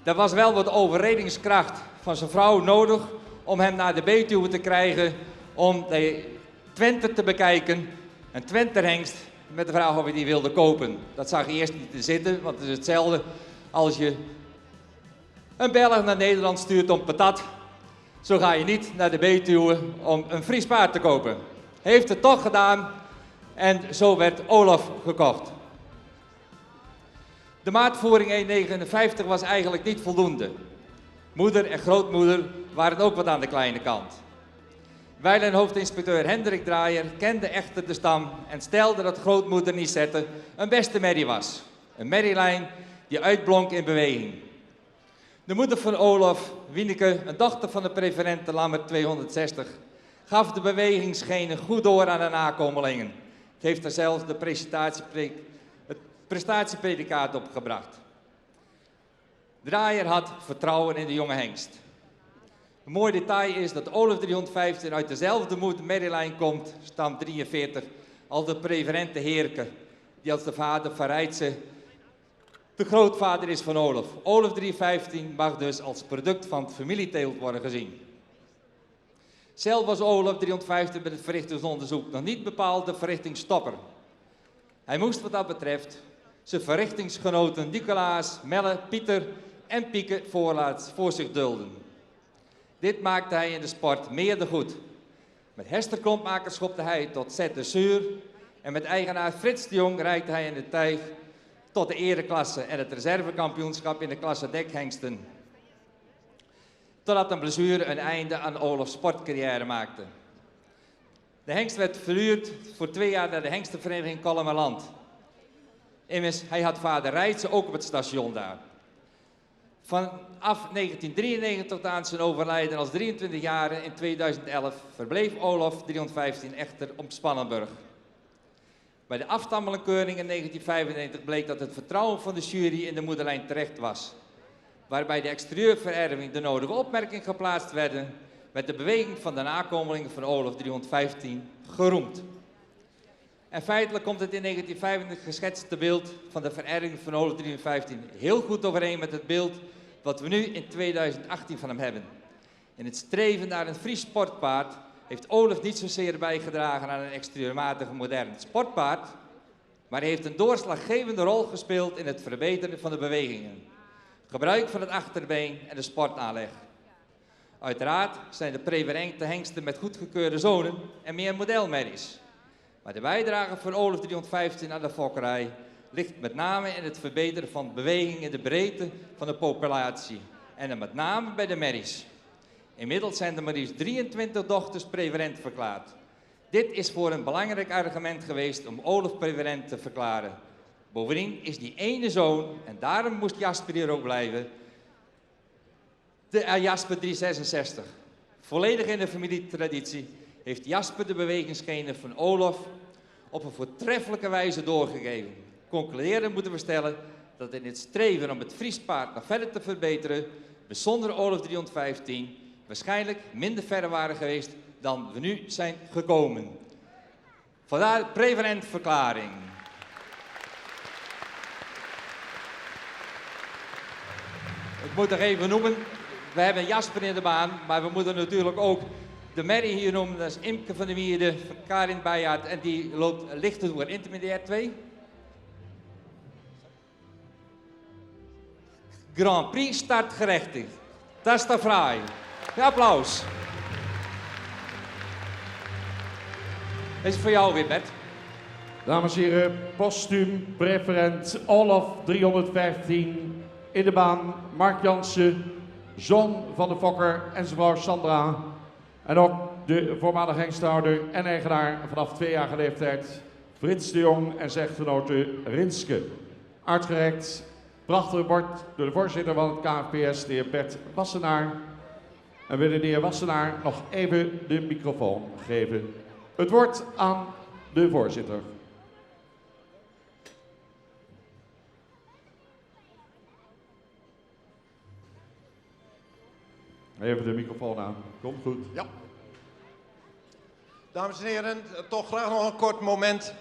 Er was wel wat overredingskracht van zijn vrouw nodig om hem naar de Betuwe te krijgen om de Twente te bekijken. Een Twente-hengst met de vraag of hij die wilde kopen. Dat zag eerst niet te zitten, want het is hetzelfde als je een Belg naar Nederland stuurt om patat. Zo ga je niet naar de Betuwe om een Fries paard te kopen. Heeft het toch gedaan en zo werd Olof gekocht. De maatvoering 1,59 was eigenlijk niet voldoende. Moeder en grootmoeder waren ook wat aan de kleine kant. Wijlen hoofdinspecteur Hendrik Draaier kende echter de stam en stelde dat grootmoeder Nisette een beste merrie was. Een merrielijn die uitblonk in beweging. De moeder van Olof, Wieneke, een dochter van de preferente Lammert 260, gaf de bewegingsgenen goed door aan de nakomelingen. Het heeft er zelfs de prestatiepredicaat opgebracht. Draaier had vertrouwen in de jonge hengst. Een mooi detail is dat Olof 315 uit dezelfde merrielijn komt, stam 43, als de preferente Heerke, die als de vader van Reitse de grootvader is van Olof. Olof 315 mag dus als product van het familieteelt worden gezien. Zelf was Olof 315 met het verrichtingsonderzoek nog niet bepaald de verrichtingsstopper. Hij moest wat dat betreft zijn verrichtingsgenoten Nicolaas, Melle, Pieter en Pieke voor zich dulden. Dit maakte hij in de sport meer dan goed. Met Hester Klompmaker schopte hij tot Zet de Zuur en met eigenaar Frits de Jong reikte hij in de tijg tot de ereklasse en het reservekampioenschap in de klasse dekhengsten. Totdat een blessure een einde aan Olofs sportcarrière maakte. De hengst werd verhuurd voor 2 jaar naar de hengstenvereniging Kolmerland. Immers, hij had vader Reitse ook op het station daar. Vanaf 1993 tot aan zijn overlijden als 23-jarige in 2011 verbleef Olof 315 echter op Spannenburg. Bij de afstammelingkeuring in 1995 bleek dat het vertrouwen van de jury in de moederlijn terecht was. Waarbij de exterieurvererving de nodige opmerking geplaatst werden, werd de beweging van de nakomelingen van Olof 315 geroemd. En feitelijk komt het in 1995 geschetste beeld van de vererging van Olof 315 heel goed overeen met het beeld wat we nu in 2018 van hem hebben. In het streven naar een Fries sportpaard heeft Olof niet zozeer bijgedragen aan een exterieur modern sportpaard, maar hij heeft een doorslaggevende rol gespeeld in het verbeteren van de bewegingen, gebruik van het achterbeen en de sportaanleg. Uiteraard zijn de preferente hengsten met goedgekeurde zonen en meer modelmerries. Maar de bijdrage van Olof 315 aan de fokkerij ligt met name in het verbeteren van beweging in de breedte van de populatie en dan met name bij de merries. Inmiddels zijn er maar liefst 23 dochters preferent verklaard. Dit is voor een belangrijk argument geweest om Olof preferent te verklaren. Bovendien is die ene zoon, en daarom moest Jasper hier ook blijven, de Jasper 366. Volledig in de familietraditie heeft Jasper de bewegingsgenen van Olof op een voortreffelijke wijze doorgegeven. Concluderen moeten we stellen dat in het streven om het Friespaard nog verder te verbeteren, we zonder Olof 315 waarschijnlijk minder ver waren geweest dan we nu zijn gekomen. Vandaar preferent verklaring. Ik moet nog even noemen, we hebben Jasper in de baan, maar we moeten natuurlijk ook de merrie hier noemen. Dat is Imke van der Wierde, van Karin Bijaard en die loopt lichter door intermediair 2. Grand Prix startgerechtigd. Dat is de fraai. Applaus. Deze is voor jou weer, Bert. Dames en heren, postuum preferent Olof 315 in de baan. Mark Jansen, zoon van de fokker en zijn vrouw Sandra. En ook de voormalig hengsthouder en eigenaar vanaf 2-jarige leeftijd Frits de Jong en zijn echtgenote Rinske. Uitgereikt, prachtig bord door de voorzitter van het KNPS, de heer Bert Wassenaar. En willen de heer Wassenaar nog even de microfoon geven. Het woord aan de voorzitter. Even de microfoon aan. Komt goed. Ja. Dames en heren, toch graag nog een kort moment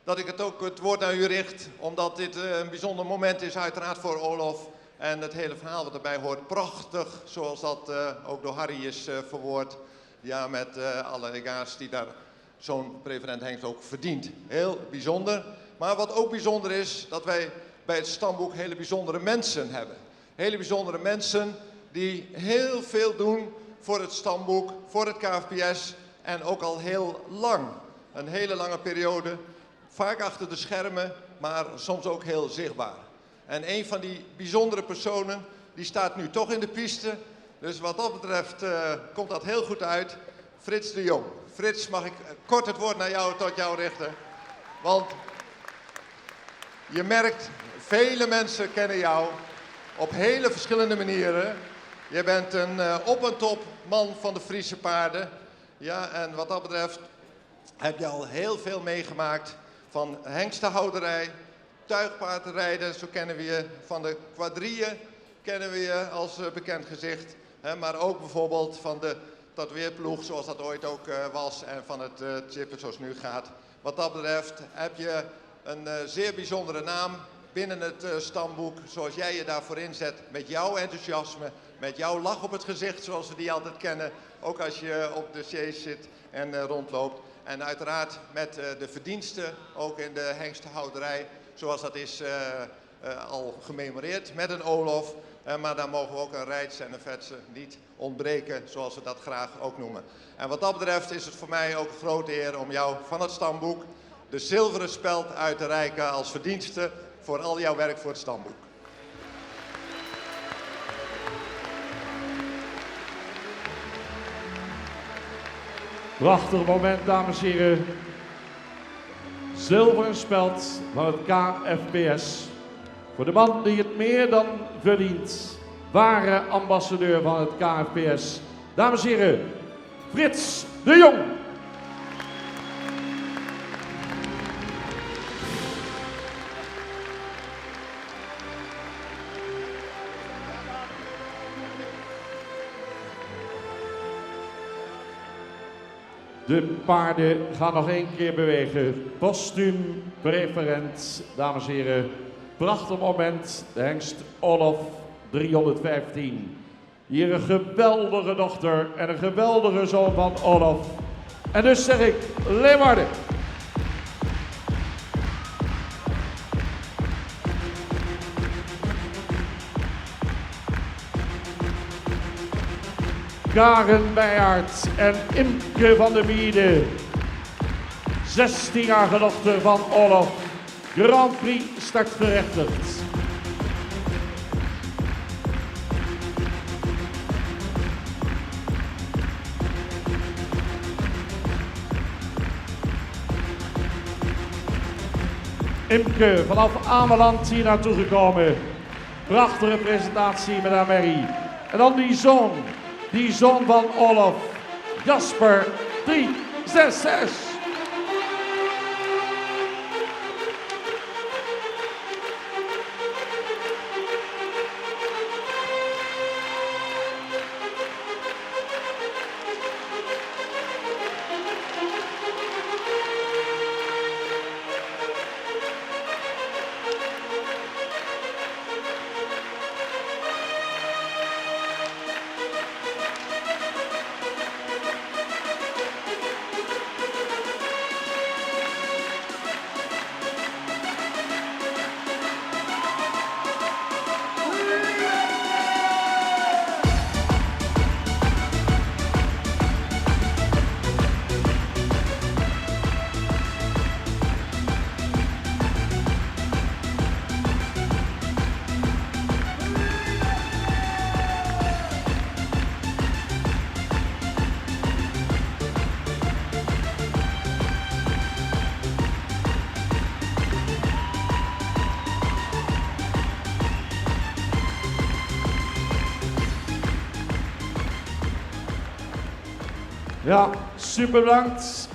dat ik het woord aan u richt. Omdat dit een bijzonder moment is uiteraard voor Olof. En het hele verhaal wat erbij hoort. Prachtig, zoals dat ook door Harry is verwoord. Ja, met alle ega's die daar zo'n preferent hengst ook verdient. Heel bijzonder. Maar wat ook bijzonder is, dat wij bij het stamboek hele bijzondere mensen hebben. Hele bijzondere mensen die heel veel doen voor het stamboek, voor het KFPS en ook al heel lang. Een hele lange periode, vaak achter de schermen, maar soms ook heel zichtbaar. En een van die bijzondere personen, die staat nu toch in de piste. Dus wat dat betreft komt dat heel goed uit. Frits de Jong. Frits, mag ik kort het woord naar jou, tot jou richten? Want je merkt, vele mensen kennen jou op hele verschillende manieren. Je bent een op en top man van de Friese paarden. Ja, en wat dat betreft heb je al heel veel meegemaakt van hengstenhouderij, tuigpaardrijden, zo kennen we je, van de quadrieën kennen we je als bekend gezicht. Maar ook bijvoorbeeld van de tatoeëerploeg zoals dat ooit ook was en van het chippen zoals het nu gaat. Wat dat betreft heb je een zeer bijzondere naam binnen het stamboek, zoals jij je daarvoor inzet met jouw enthousiasme, met jouw lach op het gezicht zoals we die altijd kennen, ook als je op de sjees zit en rondloopt. En uiteraard met de verdiensten, ook in de hengstenhouderij, zoals dat is al gememoreerd met een Olof. Maar daar mogen we ook een Rijts en een Vetse niet ontbreken, zoals we dat graag ook noemen. En wat dat betreft is het voor mij ook een grote eer om jou van het stamboek de zilveren speld uit te reiken als verdienste voor al jouw werk voor het stamboek. Prachtig moment, dames en heren. Zilveren speld van het KFPS. Voor de man die het meer dan verdient. Ware ambassadeur van het KFPS. Dames en heren, Frits de Jong. De paarden gaan nog 1 keer bewegen. Postuum preferent, dames en heren. Prachtig moment. De hengst Olof 315. Hier een geweldige dochter en een geweldige zoon van Olof. En dus zeg ik, Leeuwarden. Karen Beijaert en Imke van der Miede. 16-jarige dochter van Olof. Grand Prix startgerechtigd. Imke vanaf Ameland hier naartoe gekomen. Prachtige presentatie met haar Mary. En dan die zoon van Olof, Jasper 366. Ja, super bedankt.